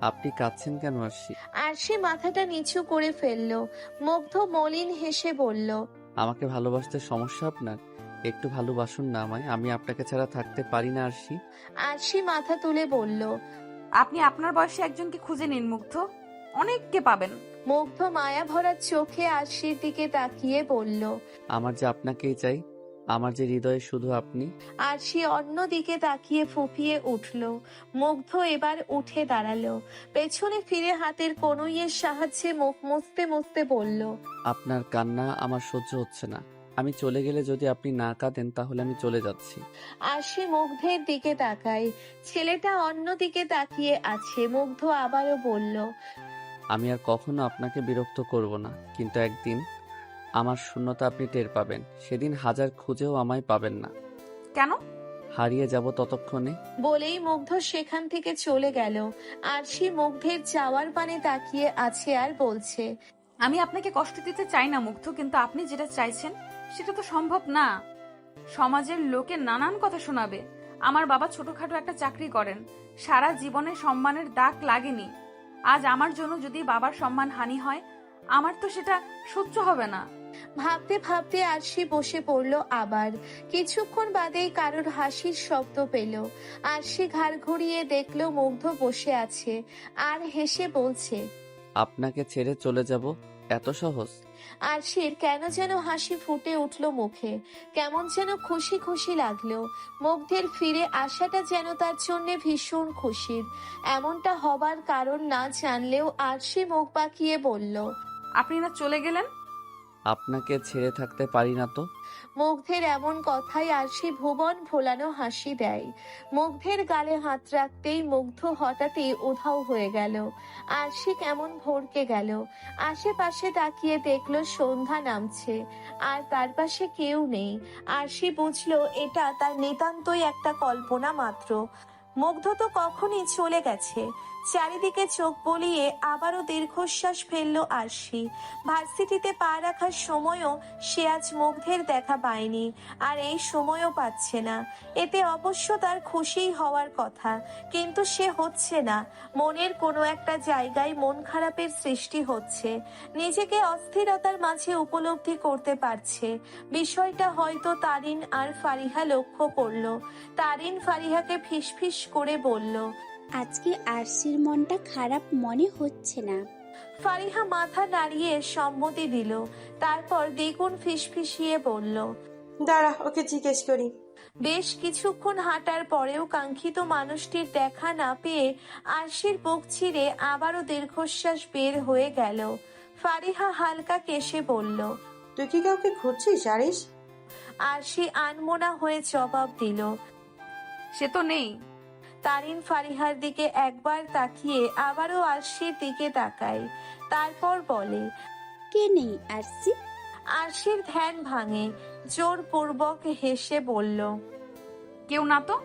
আপনি কাঁদছেন কেন আরশি? আরশি মাথাটা নিচু করে ফেললো। মুগ্ধ মলিন হেসে বলল, আমাকে ভালোবাসতে সমস্যা আপনার? একটু ভালোবাসুন না আমায়, আমি আপনাকে ছাড়া থাকতে পারি না আরশি। আরশি মাথা তুলে বলল। আপনি আপনার বয়সে একজনকে খুঁজে নিন মুগ্ধ, অনেককে পাবেন। মুগ্ধ মায়া ভরা চোখে আরশির দিকে তাকিয়ে বলল। আমার যে আপনাকেই চাই, আমার যে হৃদয়ে শুধু আপনি। আরশি অন্যদিকে তাকিয়ে ফুঁপিয়ে উঠল। মুগ্ধ এবার উঠে দাঁড়ালো। পেছনে ফিরে হাতের কনুইয়ের সাহায্যে মুখ মুছতে মুছতে বলল। আপনার কান্না আমার সহ্য হচ্ছে না। আমি চলে গেলে যদি আপনি না কাঁদেন তাহলে আমি চলে যাচ্ছি। আরশি মুগ্ধের দিকে তাকায়। ছেলেটা অন্যদিকে তাকিয়ে আছে। মুগ্ধ আবারও বলল। আমি আর কখনো আপনাকে বিরক্ত করব না, কিন্তু একদিন আমার শূন্যতা আপনি টের পাবেন। সেদিন হাজার খুঁজেও আমায় পাবেন না। কেন? হারিয়ে যাব ততক্ষণে। বলেই মুগ্ধ সেখান থেকে চলে গেল। আরশি মুগ্ধের যাওয়ার পানে তাকিয়ে আছে আর বলছে। আমি আপনাকে কষ্ট দিতে চাই না মুগ্ধ, কিন্তু আপনি যেটা চাইছেন সেটা তো সম্ভব না। সমাজের লোকে নানান কথা শোনাবে। আমার বাবা ছোটখাটো একটা চাকরি করেন, সারা জীবনে সম্মানের দাগ লাগেনি। আজ আমার জন্য যদি বাবার সম্মান হানি হয়, আমার তো সেটা সহ্য হবে না। ভাবতে ভাবতে আরশি বসে পড়ল আবার। কিছুক্ষণ বাদেই কারোর হাসির শব্দ পেল। আরশি ঘাড় ঘুরিয়ে দেখলো মুগ্ধ বসে আছে আর হেসে বলছে। আপনাকে ছেড়ে চলে যাব এত সহজ? আরশির কেন যেন হাসি ফুটে উঠল মুখে। কেমন যেন খুশি খুশি লাগলো। মুগ্ধের ফিরে আসাটা যেন তার জন্য ভীষণ খুশির। এমনটা হবার কারণ না জানলেও আরশি মুখ বাঁকিয়ে বলল। আপনি না চলে গেলেন? আপনাকে ছেড়ে থাকতে পারি না তো। মুগ্ধের এমন কথাই আরশি ভুবন ভোলানো হাসি দেয়। মুগ্ধের গালে হাত রাখতেই মুগ্ধ হঠাৎই উধাও হয়ে গেল। আরশি কেমন ভরকে গেল। আশেপাশে তাকিয়ে দেখলো সন্ধ্যা নামছে আর তার পাশে কেউ নেই। আরশি বুঝলো এটা তার নিতান্তই একটা কল্পনা মাত্র। মুগ্ধ তো কখনই চলে গেছে। চারিদিকে চোখ বলিয়ে আবারও দীর্ঘশ্বাস ফেললো আরশি। ভার্সিটিতে পা রাখার সময়ও সে আজ মুগ্ধের দেখা পায়নি, আর এই সময়ও পাচ্ছে না। এতে অবশ্য তার খুশিই হওয়ার কথা, কিন্তু সে হচ্ছে না। মনের কোনো একটা জায়গায় মন খারাপের সৃষ্টি হচ্ছে। নিজেকে অস্থিরতার মাঝে উপলব্ধি করতে পারছে। বিষয়টা হয়তো তারিন আর ফারিহা লক্ষ্য করলো। তারিন ফারিহাকে ফিসফিস করে বলল। আজকে আরশির মনটা খারাপ মনে হচ্ছে না। ফারিহা মাথা নাড়িয়ে সম্মতি দিল। তারপর দ্বিগুণ ফিসফিসিয়ে বলল। দাঁড়া, ওকে জিজ্ঞেস করি। বেশ কিছুক্ষণ হাঁটার পরেও কাঙ্ক্ষিত মানুষটির দেখা না পেয়ে আরশির বুক চিরে আবারও দীর্ঘশ্বাস বের হয়ে গেল। ফারিহা হালকা কেশে বলল। তুই কি কাউকে খুঁজছিস আরিশ? আরশি আনমনা হয়ে জবাব দিল। সে তো নেই। তারিন ফারিহার দিকে একবার তাকিয়ে আবারও আরশির দিকে তাকায়। তারপর বলে। কে নেই আরশি? আরশির ধ্যান ভাঙে। জোরপূর্বক হেসে বলল। কেউ না তো।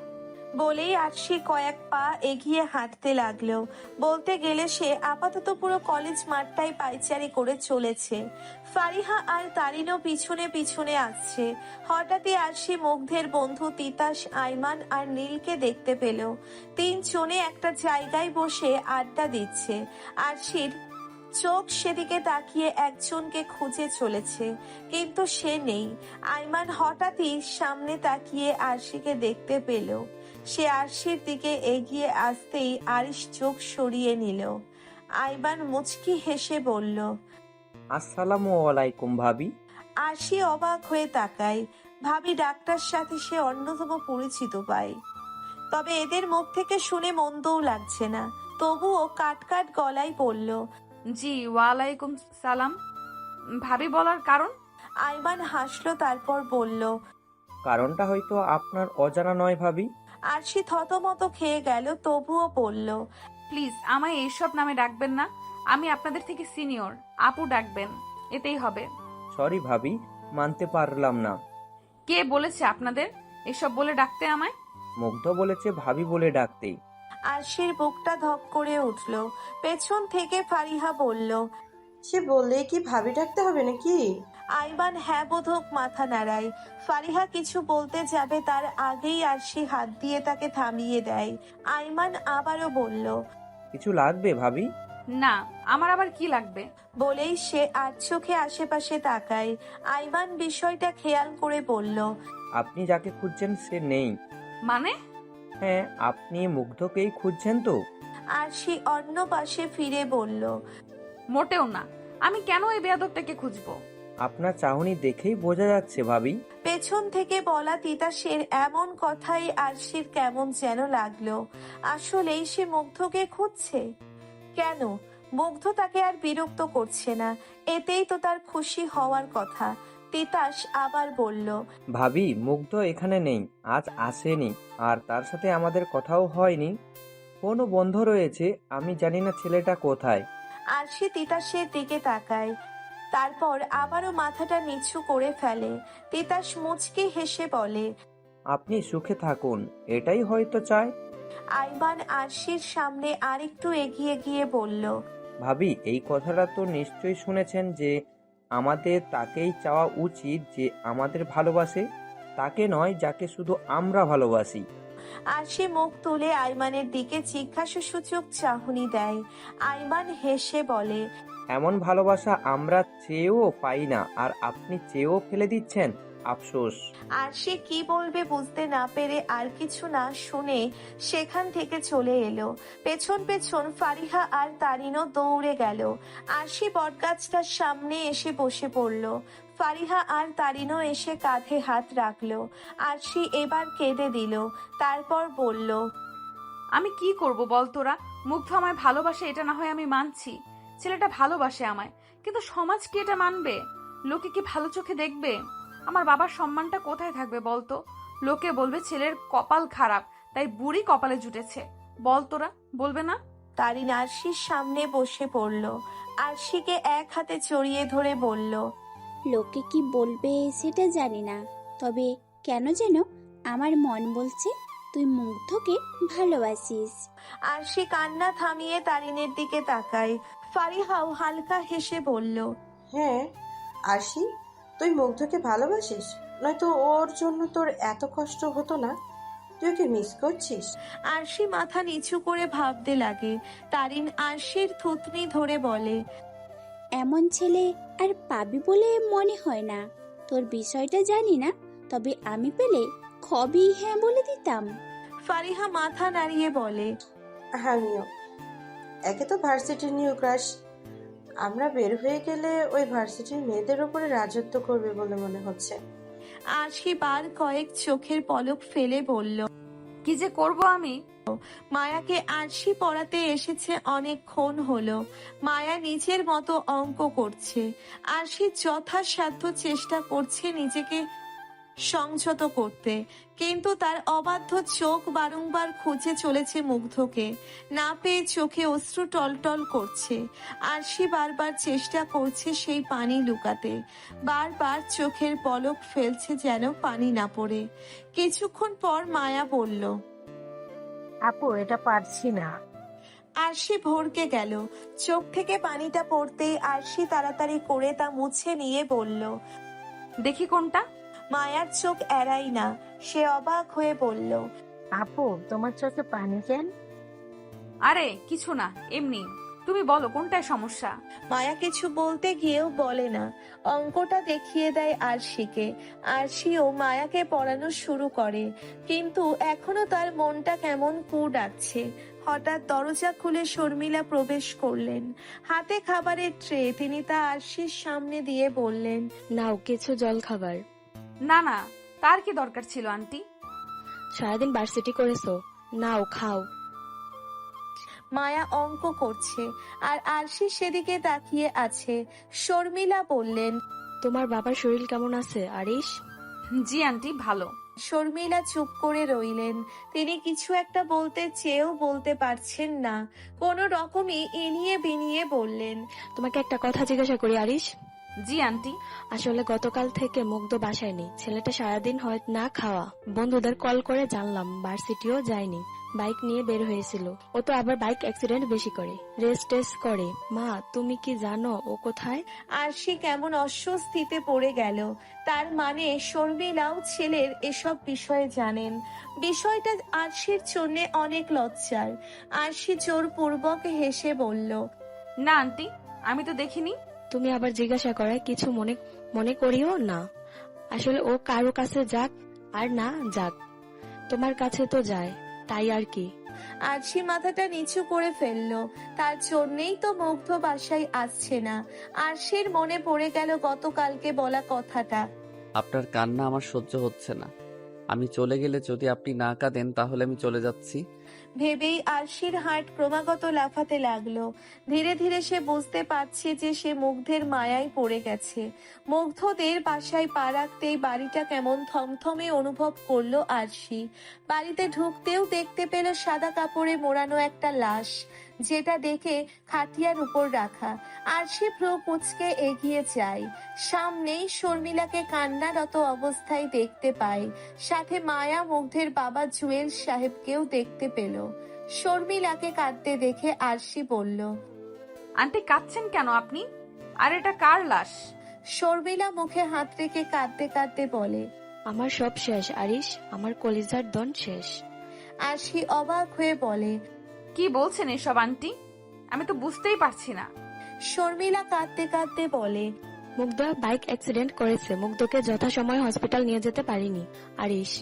বলেই আরশি কয়েক পা এগিয়ে হাঁটতে লাগলো। বলতে গেলে সে আপাতত পুরো কলেজ মাঠটাই পায়চারি করে চলেছে। ফারিহা আর তারিনও পিছনে পিছনে আসছে। হঠাৎই আরশি মুগ্ধের বন্ধু তিতাস, আইমান আর নীলকে দেখতে পেল। তিনজনে একটা জায়গায় বসে আড্ডা দিচ্ছে। আরশির চোখ সেদিকে তাকিয়ে একজনকে খুঁজে চলেছে, কিন্তু সে নেই। আইমান হঠাৎই সামনে তাকিয়ে আরশিকে দেখতে পেল। সে আরশির দিকে এগিয়ে আসতেই আরিশ চোখ সরিয়ে নিল। আইমান মুচকি হেসে বলল। আসসালামু আলাইকুম ভাবি। আরশি অবাক হয়ে তাকায়। ভাবি ডাক্তার সাথে সে অন্যতম পরিচিত পায়। তবে এদের মুখ থেকে শুনে মন্দও লাগছে না। তবুও কাট কাট গলায় বলল। জি ওয়ালাইকুম সালাম। ভাবি বলার কারণ? আইমান হাসলো, তারপর বলল। কারণটা হয়তো আপনার অজানা নয় ভাবি। আরশি থতমত খেয়ে গেল, তবুও বলল। প্লিজ আমায় এইসব নামে ডাকবেন না। আমি আপনাদের থেকে সিনিয়র, আপু ডাকবেন, এতেই হবে। সরি ভাবি, মানতে পারলাম না। কে বলেছে আপনাদের এসব বলে ডাকতে আমায়? মুগ্ধ বলেছে ভাবি বলে ডাকতেই। আরশির বুকটা ধক করে উঠল। পেছন থেকে ফারিহা বলল। সে বললে কি ভাবি ডাকতে হবে নাকি? আইমান হ্যাঁ বোধক মাথা নাড়ায়। ফারিহা কিছু বলতে যাবে, তার আগেই আরশি হাত দিয়ে তাকে থামিয়ে দেয়। আইমান আবারও বলল। কিছু লাগবে ভাবি? না, আমার আবার কি লাগবে? বলেই সে আর চোখে আশেপাশে তাকায়। আইমান বিষয়টা খেয়াল করে বলল। আপনি যাকে খুঁজছেন সে নেই। মানে? হ্যাঁ, আপনি মুগ্ধকেই খুঁজছেন তো? আরশি অন্য পাশে ফিরে বলল। মোটেও না। আমি কেন এই বেয়াদবটাকে খুঁজবো? আপনার চাহনি দেখেই বোঝা যাচ্ছে ভাবি। পেছন থেকে বলা তিতাসের এমন কথাই আরশির কেমন যেন লাগলো। আসলেই সে মুগ্ধকে খুঁজছে। কেন? মুগ্ধ তাকে আর বিরক্ত করছে না, এতেই তো তার খুশি হওয়ার কথা। তিতাস আবার বলল। ভাবি, মুগ্ধ এখানে নেই, আজ আসেনি, আর তার সাথে আমাদের কথাও হয়নি। ফোনও বন্ধ রয়েছে, আমি জানি না ছেলেটা কোথায়। আরশি তিতাসের দিকে তাকায়, তারপর আবারও মাথাটা নিচু করে ফেলে। তিতাস মুচকি হেসে বলে। আপনি সুখে থাকুন, এটাই হয়তো চায়। আইমান আরশির সামনে আরেকটু এগিয়ে গিয়ে বলল। ভাবি, এই কথাটা তো নিশ্চয়ই শুনেছেন যে আমাদের তাকেই চাওয়া উচিত যে আমাদের ভালোবাসে, তাকে নয় যাকে শুধু আমরা ভালোবাসি। আরশি মুখ তুলে আইমানের দিকে জিজ্ঞাসাসূচক চাহনি দেয়। আইমান হেসে বলে। এমন ভালোবাসা আমরা চেয়েও পাই না, আর আপনি চেয়েও ফেলে দিচ্ছেন, আফসোস। আরশি কি বলবে বুঝতে না পেরে আর কিছু না শুনে সেখান থেকে চলে এলো। পেছন পেছন ফারিহা আর তারিনও দৌড়ে গেল। আরশি বটগাছটার সামনে এসে বসে পড়ল। ফারিহা আর তারিনও এসে কাঁধে হাত রাখলো। আরশি এবার কেঁদে দিল, তারপর বলল। আমি কি করব বল তোরা? মুগ্ধ আমায় ভালোবাসে এটা না হয় আমি মানছি, ছেলেটা ভালোবাসে আমায়, কিন্তু সমাজ কি এটা মানবে? লোকে কি ভালো চোখে দেখবে? আমার বাবার সম্মানটা কোথায় থাকবে বলতো? লোকে বলবে ছেলের কপাল খারাপ, তাই বুড়ি কপালে জুটেছে। বল তোরা, বলবে না? তারিন আরশির সামনে বসে পড়ল। আরশিকে এক হাতে জড়িয়ে ধরে বলল। লোকে কি বলবে সেটা জানি না, তবে কেন যেন আমার মন বলছে তুই মুগ্ধকে ভালোবাসিস। আরশি কান্না থামিয়ে তারিনের দিকে তাকায়। ফারিহাও হালকা হেসে বলল। হ্যাঁ আরশি, তুই মুগ্ধকে ভালোবাসিস, নয়তো ওর জন্য তোর এত কষ্ট হতো না। তুই ওকে মিস করছিস? আরশি মাথা নিচু করে ভাবতে লাগে। তারিন আরশির থুতনি ধরে বলে। এমন ছেলে আর পাবি বলে মনে হয় না। তোর বিষয়টা জানি না, তবে আমি পেলে খবই হ্যাঁ বলে দিতাম। ফারিহা মাথা নাড়িয়ে বলে। আমিও। একে তো ভার্সিটির নিউ ক্রাশ, আমরা বের হয়ে গেলে ওই ভার্সিটির মেয়েদের উপরে রাজত্ব করবে বলে মনে হচ্ছে। আরশি বার কয়েক চোখের পলক ফেলে বলল। কি যে করব আমি? মায়াকে আরশি পড়াতে এসেছে অনেকক্ষণ হলো। মায়া নিজের মতো অঙ্ক করছে। আরশি যথাসাধ্য চেষ্টা করছে নিজেকে সংযত করতে, কিন্তু তার অবাধ্য চোখ বারংবার খুঁজে চলেছে মুগ্ধকে। না পেয়ে চোখে অশ্রু টলটল করছে। আরশি বারবার চেষ্টা করছে সেই পানি লুকাতে, বারবার চোখের পলক ফেলছে যেন পানি না পড়ে। কিছুক্ষণ পর মায়া বলল। আপু, এটা পারছি না। আরশি ভড়কে গেল। চোখ থেকে পানিটা পড়তেই আরশি তাড়াতাড়ি করে তা মুছে নিয়ে বলল। দেখি কোনটা? মায়ার চোখ এড়াই না, সে অবাক হয়ে বলল। আপু, তোমার চোখে পানি কেন? আরে কিছু না, এমনি। তুমি বলো কোনটায় সমস্যা? মায়া কিছু বলতে গিয়েও বলে না। অঙ্কটা দেখিয়ে দেয় আরশিকে। আরশিও মায়াকে পড়ানো শুরু করে, কিন্তু এখনো তার মনটা কেমন কু ডাকছে। হঠাৎ দরজা খুলে শর্মিলা প্রবেশ করলেন। হাতে খাবারের ট্রে, তিনি তা আরশির সামনে দিয়ে বললেন। নাও কিছু জল খাবার। না না, তার কি দরকার ছিল আন্টি? সারাদিন ভার্সিটি করেছো, নাও খাও। মায়া অঙ্ক করছে আর আরশি সেদিকে তাকিয়ে আছে। শর্মিলা বললেন, তোমার বাবার শরীর কেমন আছে আরিশ? জি আন্টি, ভালো। শর্মিলা চুপ করে রইলেন। তিনি কিছু একটা বলতে চেয়েও বলতে পারছেন না, কোনো রকমই ইনিয়ে বিনিয়ে বললেন, তোমাকে একটা কথা জিজ্ঞাসা করি আরিশ। জি আন্টি। আসলে গতকাল থেকে মুগ্ধ বাসায় নেই। ছেলেটা সারাদিন হয় না খাওয়া। বন্ধুদের কল করে জানলাম ভার্সিটিও যায়নি, বাইক নিয়ে বের হয়েছিল। ও তো আবার বাইক অ্যাক্সিডেন্ট বেশি করে, রেস টেস করে। মা, তুমি কি জানো ও কোথায়? আরশি কেমন অস্বস্তিতে পড়ে গেল। তার মানে শর্মিলাও ছেলের এসব বিষয়ে জানেন। বিষয়টা আরশির জন্য অনেক লজ্জার। আরশি জোরপূর্বক হেসে বলল, না আন্টি, আমি তো দেখিনি। তুমি আবার জিজ্ঞাসা করায় কিছু মনে মনে করিও না। আসলে ও কারো কাছে যাক আর না যাক, তোমার কাছে তো যায়, তাই আর কি। আরশি মাথাটা নিচু করে ফেলল। তার জন্যেই তো মুগ্ধ বাসায় আসছে না। আরশির মনে পড়ে গেল গতকালকে বলা কথাটা। আপনার কান্না আমার সহ্য হচ্ছে না। আমি চলে গেলে যদি আপনি না কাঁদেন তাহলে আমি চলে যাচ্ছি। ভেবেই আরশির হার্ট ক্রমাগত লাফাতে লাগলো। ধীরে ধীরে সে বুঝতে পারছে যে সে মুগ্ধের মায়ায় পড়ে গেছে। মুগ্ধদের বাসায় পা রাখতেই বাড়িটা কেমন থমথমে অনুভব করলো আরশি। বাড়িতে ঢুকতেও দেখতে পেল সাদা কাপড়ে মোড়ানো একটা লাশ, যেটা দেখে খাটিয়ার উপর রাখা। আরশি ভ্রু কুঁচকে এগিয়ে যায়। সামনেই শর্মিলাকে কান্নারত অবস্থায় দেখতে পায়। সাথে মায়া মুগ্ধের বাবা জুয়েল সাহেবকেও দেখতে পেল। শর্মিলাকে কাঁদতে দেখে আরশি বলল, আন্টি, কাঁদছেন কেন আপনি? আর এটা কার লাশ? শর্মিলা মুখে হাত রেখে কাঁদতে কাঁদতে বলে, আমার সব শেষ আরিশ, আমার কলিজার দন শেষ। আরশি অবাক হয়ে বলে, কি বলছেন এসব আন্টি? আমি তো বুঝতেই পারছি না। শর্মিলা কাঁদতে কাঁদতে বলে, মুগ্ধ বাইক অ্যাক্সিডেন্ট করেছে। মুগ্ধকে যথাসময়ে হসপিটাল নিয়ে যেতে পারিনি আরিশ।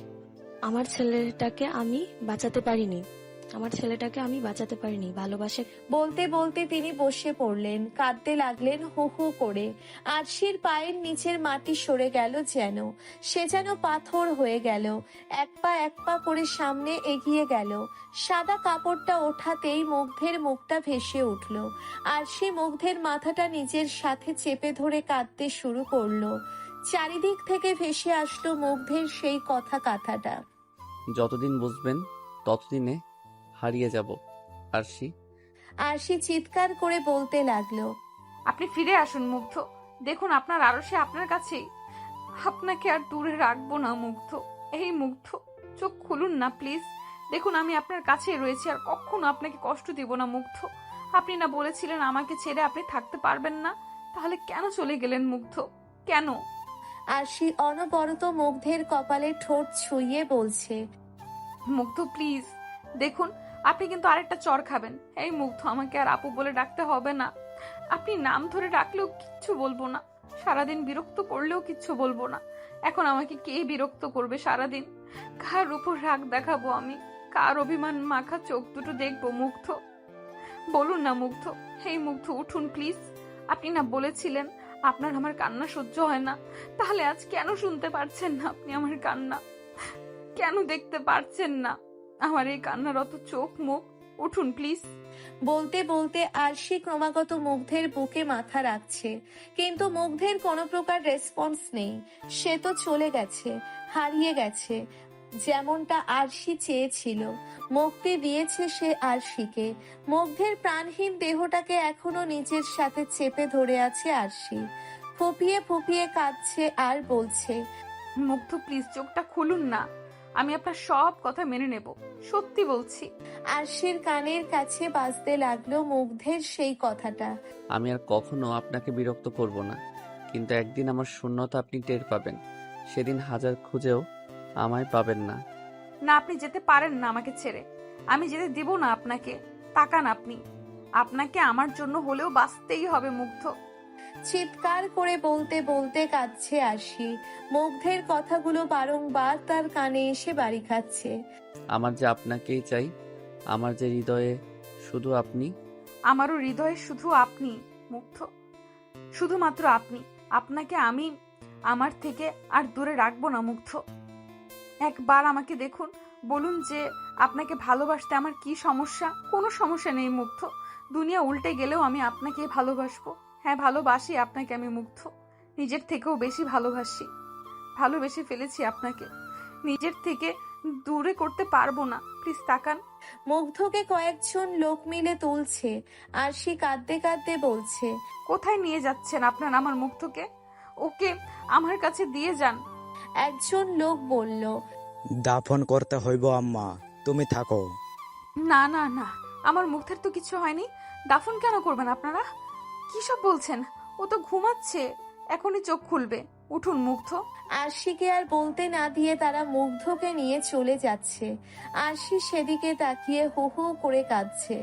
আমার ছেলেটাকে আমি বাঁচাতে পারিনি। ভালোবাসে। বলতে বলতে তিনি বসে পড়লেন, কাঁদতে লাগলেন হু হু করে। আরশির পায়ের নিচের মাটি সরে গেল যেন। সে যেন পাথর হয়ে গেল। এক পা করে সামনে এগিয়ে গেল। সাদা কাপড়টা ওঠাতেই মুগ্ধের মুখটা ভেসে উঠল। আরশি মুগ্ধের মাথাটা নিজের সাথে চেপে ধরে কাঁদতে শুরু করলো। চারিদিক থেকে ভেসে আসলো মুগ্ধের সেই কথাটা। যতদিন বুঝবেন ততদিনে হারিয়ে যাব আরশি। আরশি চিৎকার করে বলতে লাগলো, আপনি ফিরে আসুন মুগ্ধ। দেখুন আপনার আরশে আপনার কাছেই। আপনাকে আর দূরে রাখবো না মুগ্ধ। এই মুগ্ধ, চোখ খুলুন না প্লিজ। দেখুন আমি আপনার কাছেই রয়েছি, আর কখনো আপনাকে কষ্ট দিব না মুগ্ধ। আপনি না বলেছিলেন আমাকে ছেড়ে আপনি থাকতে পারবেন না? তাহলে কেন চলে গেলেন মুগ্ধ? কেন? আরশি অনবরত মুগ্ধের কপালে ঠোঁট ছুঁয়ে বলছে, মুগ্ধ প্লিজ, দেখুন আপনি কিন্তু আরেকটা চড় খাবেন। এই মুগ্ধ, আমাকে আর আপু বলে ডাকতে হবে না। আপনি নাম ধরে ডাকলেও কিচ্ছু বলবো না, সারাদিন বিরক্ত করলেও কিচ্ছু বলবো না। এখন আমাকে কে বিরক্ত করবে সারাদিন? কার উপর রাগ দেখাবো আমি? কার অভিমান মাখা চোখ দুটো দেখবো? মুগ্ধ, বলুন না মুগ্ধ। এই মুগ্ধ, উঠুন প্লিজ। আপনি না বলেছিলেন আপনার আমার কান্না সহ্য হয় না? তাহলে আজ কেন শুনতে পারছেন না আপনি আমার কান্না? কেন দেখতে পারছেন না আমার এই কান্নারত চোখ মুখ? উঠুন প্লিজ। বলতে বলতে আরশি ক্রমাগত মুগ্ধের বুকে মাথা রাখছে, কিন্তু মুগ্ধের কোনো প্রকার রেসপন্স নেই। সে তো চলে গেছে, হারিয়ে গেছে। যেমনটা আরশি চেয়েছিল, মুক্তি দিয়েছে সে আরশিকে। মুগ্ধের প্রাণহীন দেহটাকে এখনো নিজের সাথে চেপে ধরে আছে আরশি। ফুপিয়ে ফুপিয়ে কাঁদছে আর বলছে, মুগ্ধ প্লিজ, চোখটা খুলুন না। আমি আপনার সব কথা মেনে নেব, সত্যি বলছি। আরশির কানের কাছে বাজতে লাগলো মুগ্ধের সেই কথাটা। আমি আর কখনো আপনাকে বিরক্ত করব না, কিন্তু একদিন আমার শূন্যতা আপনি টের পাবেন। সেদিন হাজার খুঁজেও আমায় পাবেন না। না, আপনি যেতে পারেন না আমাকে ছেড়ে। আমি যেতে দিব না আপনাকে। তাকান আপনি, আপনাকে আমার জন্য হলেও বাঁচতেই হবে মুগ্ধ। চিৎকার করে বলতে বলতে কাঁদছে আরশি। মুগ্ধের কথাগুলো বারংবার তার কানে এসে বাড়ি খাচ্ছে। আমার যে আপনাকেই চাই, আমার যে হৃদয়ে শুধু আপনি। আমারও হৃদয়ে শুধু আপনি মুগ্ধ, শুধুমাত্র আপনি। আপনাকে আমি আমার থেকে আর দূরে রাখবো না মুগ্ধ। একবার আমাকে দেখুন, বলুন যে আপনাকে ভালোবাসতে আমার কি সমস্যা? কোনো সমস্যা নেই মুগ্ধ। দুনিয়া উল্টে গেলেও আমি আপনাকে ভালোবাসবো। হ্যাঁ, ভালোবাসি আপনাকে আমি মুগ্ধ। নিজের থেকেও বেশি ভালোবাসি। ভালোবেসে ফেলেছি আপনাকে। নিজের থেকে দূরে করতে পারবো না। প্লিজ তাকান। মুগ্ধকে কয়েকজন লোক মিলে তুলছে আর সে কাঁদতে কাঁদতে বলছে, কোথায় নিয়ে যাচ্ছেন আপনার আমার মুগ্ধকে? ওকে আমার কাছে দিয়ে যান। একজন লোক বলল, দাফন করতে হইব আম্মা, তুমি থাকো। না না না, আমার মুগ্ধের তো কিছু হয়নি। দাফন কেন করবেন আপনারা? কি সব বলছেন? ও তো ঘুমাচ্ছে, এখনই চোখ খুলবে। উঠুন মুগ্ধ। আরশিকে আর বলতে না দিয়ে তারা মুগ্ধকে নিয়ে চলে যাচ্ছে। আরশি সেদিকে তাকিয়ে হু হু করে কাঁদছে।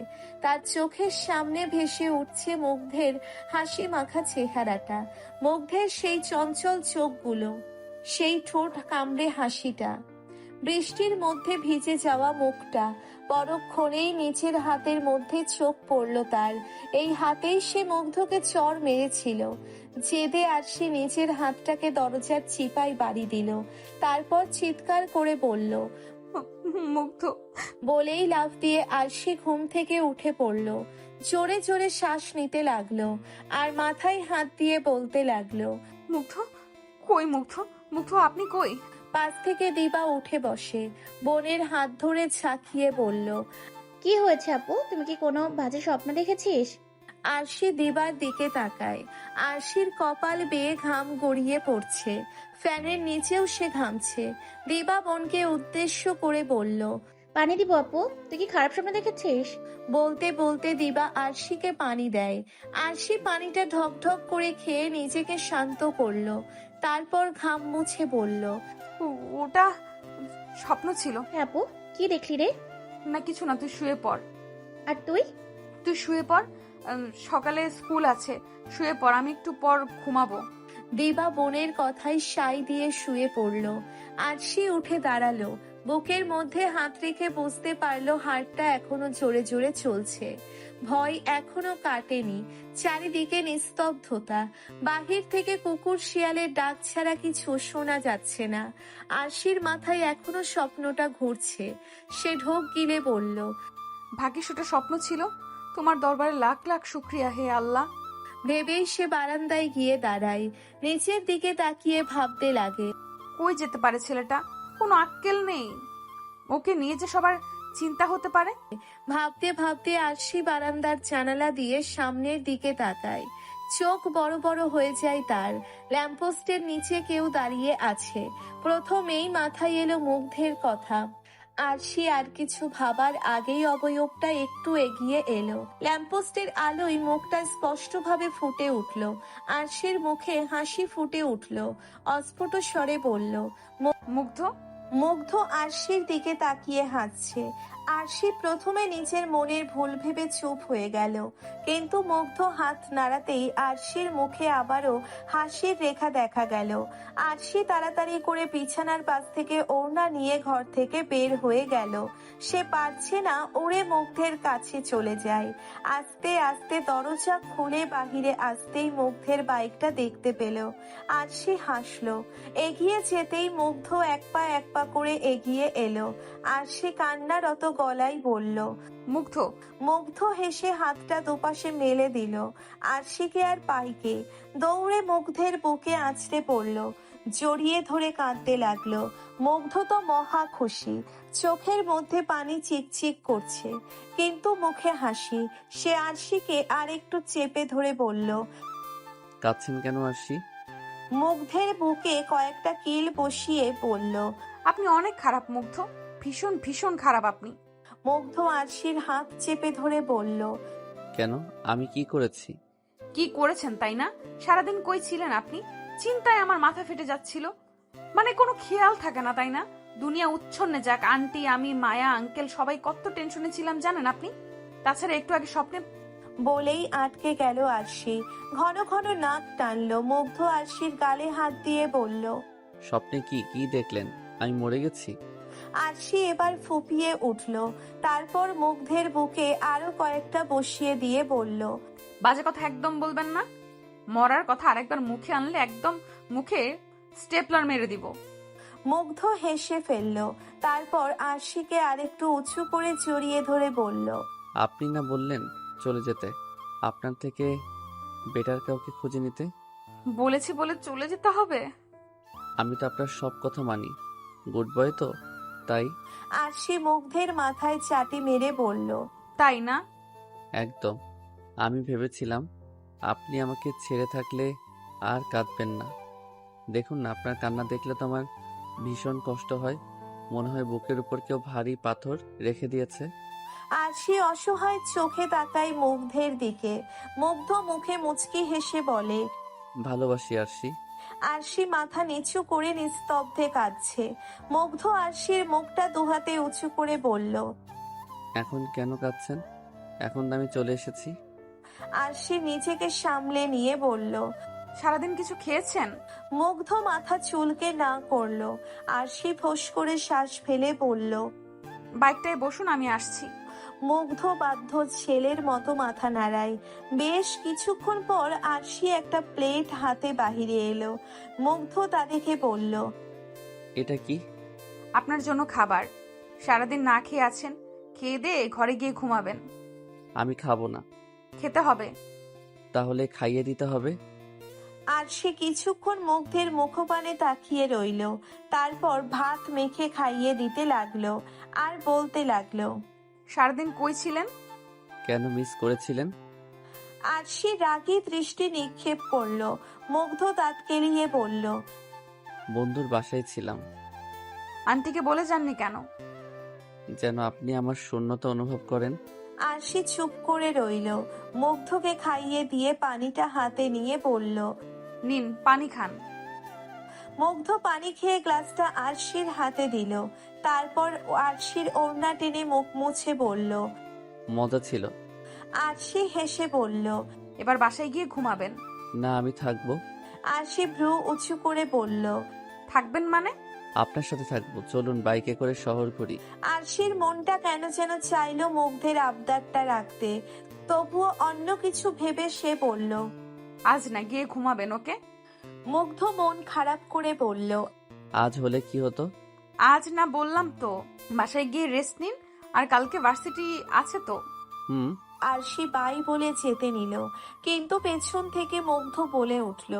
তার চোখের সামনে ভেসে উঠছে মুগ্ধের হাসি মাখা চেহারাটা, মুগ্ধের সেই চঞ্চল চোখগুলো, সেই ঠোঁট কামড়ে হাসিটা, বৃষ্টির মধ্যে ভিজে যাওয়া মুখটা। পরক্ষণেই নিচের হাতের মধ্যে চোখ পড়ল তার। এই হাতেই সে মুগ্ধকে চড় মেরেছিল। জেদে আরশি নিজের হাতটাকে দরজার চিপায় বাড়ি দিল। তারপর চিৎকার করে বলল, মুগ্ধ। বলেই লাফ দিয়ে আরশি ঘুম থেকে উঠে পড়ল। জোরে জোরে শ্বাস নিতে লাগলো আর মাথায় হাত দিয়ে বলতে লাগলো, মুগ্ধ কই? মুগ্ধ, মুগ্ধ আপনি কই? পাশ থেকে দিবা উঠে বসে বোনের হাত ধরে ঝাঁকিয়ে বলল, কি হয়েছে আপু, তুমি কি কোনো বাজে স্বপ্ন দেখেছিস? আরশি দিবার দিকে তাকায়। আরশির কপাল বেয়ে ঘাম গড়িয়ে পড়ছে, ফ্যানের নিচেও সে ঘামছে। দিবা বোনকে উদ্দেশ্য করে বলল, পানি দিব আপু, তুই কি খারাপ স্বপ্ন দেখেছিস? বলতে বলতে দিবা আরশিকে পানি দেয়। আরশি পানিটা ঢক ঢক করে খেয়ে নিজেকে শান্ত করলো। তারপর ঘাম মুছে বলল, ওটা স্বপ্ন ছিল। হ্যাঁ আপু, কি দেখলি রে? না কিছু না, তুই শুয়ে পড়। আর তুই? তুই শুয়ে পড়, সকালে স্কুল আছে। শুয়ে পড়, আমি একটু পর ঘুমাবো। দিবা বোনের কথায় সাই দিয়ে শুয়ে পড়ল। আরশি উঠে দাঁড়ালো, বুকের মধ্যে হাত রেখে বুঝতে পারলো হাড়টা এখনো জোরে জোরে চলছে। ভয় এখনো কাটেনি। চারিদিকে নিস্তব্ধতা, বাহির থেকে কুকুর শিয়ালের ডাক ছাড়া কিছু শোনা যাচ্ছে না। আরশির মাথায় এখনো স্বপ্নটা ঘুরছে। সে ঢোক গিলে বলল, ভাগ্যিস ওটা স্বপ্ন ছিল। তোমার দরবারে লাখ লাখ শুক্রিয়া হে আল্লাহ। ভেবেই সে বারান্দায় গিয়ে দাঁড়ায়। নিচের দিকে তাকিয়ে ভাবতে লাগে, কই যেতে পারে ছেলেটা? কোনো আক্কেল নেই। ওকে নিয়ে যে সবার চিন্তা হতে পারে। ভাবতে ভাবতে আরশি বারান্দার জানালা দিয়ে সামনের দিকে তাকায়। চোখ বড় বড় হয়ে যায় তার। ল্যাম্পপোস্টের নিচে কেউ দাঁড়িয়ে আছে। প্রথমেই মাথায় এলো মুগ্ধের কথা। আরশি আর কিছু ভাবার আগেই অবয়বটা একটু এগিয়ে এলো। ল্যাম্পপোস্টের আলোয় মুখটা স্পষ্টভাবে ফুটে উঠল। আরশির মুখে হাসি ফুটে উঠল। অস্ফুট স্বরে বলল, মুগ্ধ। মুগ্ধ আরশির দিকে তাকিয়ে হাসছে। আরশি প্রথমে নিজের মনের ভুল ভেবে চুপ হয়ে গেল, কিন্তু মুগ্ধ হাত নাড়াতেই আরশির মুখে আবারও হাসির রেখা দেখা গেল। আরশি তাড়াতাড়ি করে বিছানার পাশ থেকে ওড়না নিয়ে ঘর থেকে বের হয়ে গেল। সে পারছে না উড়ে মুগ্ধের কাছে চলে যায়। আস্তে আস্তে দরজা খুলে বাহিরে আসতেই মুগ্ধের বাইকটা দেখতে পেল। আরশি হাসলো। এগিয়ে যেতেই মুগ্ধ এক পা করে এগিয়ে এলো। আরশি কান্নারত গলায় বলল, মুগ্ধ। মুগ্ধ হেসে হাতটা দুপাশে মেলে দিল। আরশিকে আর পাইকে দৌড়ে মুগ্ধের বুকে আছড়ে পড়ল, জড়িয়ে ধরে কাঁদতে লাগলো। মুগ্ধ তো মহা খুশি, চোখের মধ্যে পানি চিকচিক করছে, কিন্তু মুখে হাসি। সে আরশিকে আর একটু চেপে ধরে বলল, কাঁদছেন কেন আরশি? মুগ্ধের বুকে কয়েকটা কিল বসিয়ে বলল, আপনি অনেক খারাপ মুগ্ধ, ভীষণ ভীষণ খারাপ আপনি। মুগ্ধ আরশির হাত চেপে ধরে বলল, কেন, আমি কি করেছি? কি করেছেন তাই না? সারাদিন কই ছিলেন আপনি? চিন্তায় আমার মাথা ফেটে যাচ্ছিল। মানে কোনো খেয়াল থাকে না তাই না? দুনিয়া উচ্ছন্নে যাক, আন্টি, আমি, মায়া, আঙ্কেল সবাই কত টেনশনে ছিলাম জানেন আপনি? তাছাড়া একটু আগে স্বপ্নে। বলেই আটকে গেল আরশি। ঘন ঘন নাক টানলো। মুগ্ধ আরশির গালে হাত দিয়ে বলল, স্বপ্নে কি কি দেখলেন? আমি মরে গেছি? আরশি এবার ফুপিয়ে উঠল। তারপর মুগ্ধের বুকে আরো কয়েকটা বসিয়ে দিয়ে বলল, বাজে কথা একদম বলবেন না। মরার কথা আরেকবার মুখে আনলে একদম মুখে স্টেপলার মেরে দিব। মুগ্ধ হেসে ফেলল, তারপর আরশিকে আরেকটু উঁচু করে জড়িয়ে ধরে বলল, আপনি না বললেন চলে যেতে, আপনার থেকে বেটার কাউকে খুঁজে নিতে? বলেছি বলে চলে যেতে হবে? আমি তো আপনার সব কথা মানি, গুড বয় তো, তাই। আরশি মুগ্ধের মাথায় চাটি মেরে বলল, তাই না? একদম। আমি ভেবেছিলাম আপনি আমাকে ছেড়ে থাকলে আর কাঁদবেন না। দেখুন না, আপনার কান্না দেখলে তো আমার ভীষণ কষ্ট হয়, মনে হয় বুকের উপর কেউ ভারী পাথর রেখে দিয়েছে। আরশি অসহায় চোখে তাকায় মুগ্ধের দিকে। মুগ্ধ মুখে মুচকি হেসে বলে, ভালোবাসি আরশি। আরশি মাথা নিচু করে নিস্তব্ধে কাঁদছে। মুগ্ধ আরশির মুখটা দুহাতে উঁচু করে বলল, এখন কেন কাঁদছেন? এখন তো আমি চলে এসেছি। আরশি নিজেকে সামলে নিয়ে বলল। সারাদিন কিছু খেয়েছেন? মুগ্ধ মাথা চুলকে না করলো। আরশি ফোঁস করে শ্বাস ফেলে বলল, বাইকটায় বসুন, আমি আসছি। মুগ্ধ বাধ্য ছেলের মতো মাথা নাড়ায়। বেশ কিছুক্ষণ পর আরশি একটা প্লেট হাতে বাহিরে এলো। মুগ্ধ তা দেখে বলল, এটা কি? আপনার জন্য খাবার। সারাদিন না খেয়ে আছেন, খেয়ে দিয়ে ঘরে গিয়ে ঘুমাবেন। আমি খাবো না। খেতে হবে। তাহলে খাইয়ে দিতে হবে। আরশি কিছুক্ষণ মুগ্ধের মুখপানে তাকিয়ে রইল, তারপর ভাত মেখে খাইয়ে দিতে লাগলো আর বলতে লাগলো, সারাদিন কই ছিলেন? কেন মিস করেছিলেন? আরশি রাগী দৃষ্টি নিক্ষেপ করলো। মুগ্ধ দাঁত কেলিয়ে বলল, বন্ধুর বাসায় ছিলাম। আন্টিকে বলে যাননি কেন? যেন আপনি আমার শূন্যতা অনুভব করেন। আরশি চুপ করে রইল। মুগ্ধকে খাইয়ে দিয়ে পানিটা হাতে নিয়ে বলল, নিন পানি খান। মুগ্ধ পানি খেয়ে গ্লাসটা আরশির হাতে দিল, তারপর আরশির ওড়না টেনে মুখ মুছে বলল। মজা ছিল। আরশি হেসে বলল, এবার বাসায় গিয়ে ঘুমাবেন। না, আমি থাকবো। আরশি ভ্রু উঁচু করে বলল, থাকবেন মানে? আপনার সাথে থাকবো, চলুন বাইকে করে শহর ঘুরি। আরশির মনটা কেন যেন চাইলো মুগ্ধের আবদারটা রাখতে, তবুও অন্য কিছু ভেবে সে বলল, আজ না, গিয়ে ঘুমাবেন। ওকে? মুগ্ধ মন খারাপ করে বলল, আজ হলে কি হতো? আজ না বললাম তো, বাসায় গিয়ে রেস্ট নিন, আর কালকে ভার্সিটি আছে তো। হুম। আরশি বাই বলে যেতে নিল, কিন্তু পেছন থেকে মুগ্ধ বলে উঠল।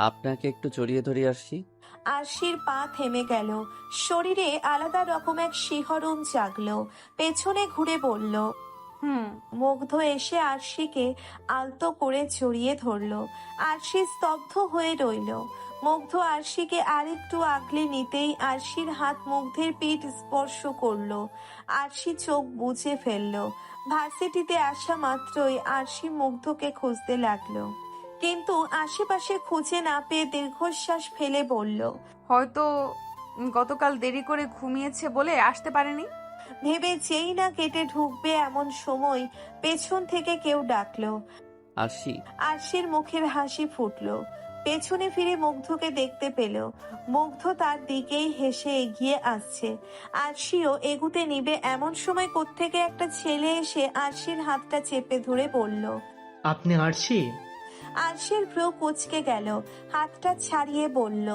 আপনাকে একটু জড়িয়ে ধরে আসছি। আরশির পা থেমে গেল, শরীরে আলাদা রকম এক শিহরণ জাগলো। পেছনে ঘুরে বলল, হুম। মুগ্ধ এসে আরশিকে আলতো করে জড়িয়ে ধরলো। আরশি স্তব্ধ হয়ে রইল। মুগ্ধ আরশিকে আরেকটু আগলে নিতেই আরশির হাত মুগ্ধের পিঠ স্পর্শ করলো। আরশি চোখ বুজে ফেললো। ভার্সিটিতে আসা মাত্রই আরশি মুগ্ধকে খুঁজতে লাগলো, কিন্তু আশেপাশে খুঁজে না পেয়ে দীর্ঘশ্বাস ফেলে বলল, হয়তো গতকাল দেরি করে ঘুমিয়েছে বলে আসতে পারেনি। ভেবে যেই না কেটে ঢুকবে এমন সময় পেছন থেকে কেউ ডাকলো। আরশি। আরশির মুখের হাসি ফুটলো। পেছনে ফিরে মুগ্ধকে দেখতে পেল। মুগ্ধ তার দিকেই হেসে এগিয়ে আসছে। আরশিও এগুতে নিবে এমন সময় কোত্থেকে একটা ছেলে এসে আরশির হাতটা চেপে ধরে বলল, আপনি আরশি? আরশির ভ্রু কুঁচকে গেল, হাতটা ছাড়িয়ে বলল,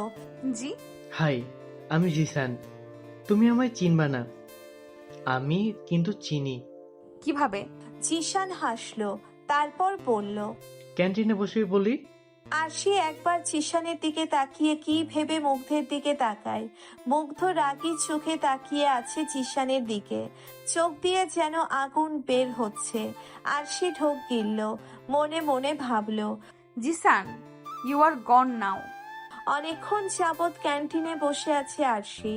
জি। হাই, আমি জিসান। তুমি আমায় চিনবা না, আমি কিন্তু চিনি। কিভাবে? জিসান হাসলো, তারপর বলল, ক্যান্টিনে বসে বলি। আরশি একবার জিসানের দিকে তাকিয়ে কি ভেবে মুগ্ধের দিকে তাকায়। মুগ্ধ রাগী চোখে তাকিয়ে আছে জিসানের দিকে, চোখ দিয়ে যেন আগুন বের হচ্ছে। আরশি ঢোক গিলল, মনে মনে ভাবলো, জিসান, ইউ আর গন নাও। অনেকক্ষণ যাবৎ ক্যান্টিনে বসে আছে আরশি।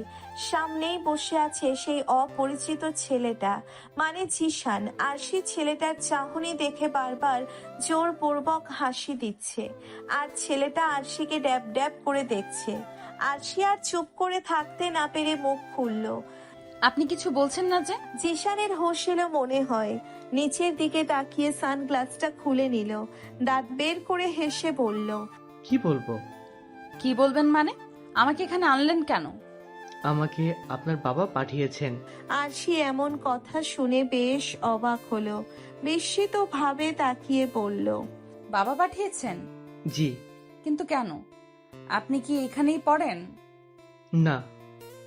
সামনেই বসে আছে সেই অপরিচিত ছেলেটা, মানে জিসান। আরশি ছেলেটার চাহনি দেখে বারবার জোরপূর্বক হাসি দিচ্ছে, আর ছেলেটা আরশিকে ড্যাব ড্যাব করে দেখছে। আরশি আর চুপ করে থাকতে না পেরে মুখ খুলল। আপনি কিছু বলছেন না যে? জিসানের হোশ এলো মনে হয়, নিচের দিকে তাকিয়ে সানগ্লাসটা খুলে নিল, দাঁত বের করে হেসে বলল, কি বলবো? কি বলবেন মানে? আমাকে এখানে আনলেন কেন? আমাকে আপনার বাবা পাঠিয়েছেন। আরশি এমন কথা শুনে বেশ অবাক হলো, বিস্মিত ভাবে তাকিয়ে বলল, বাবা পাঠিয়েছেন? জি। কিন্তু কেন? আপনি কি এখানেই পড়েন? না,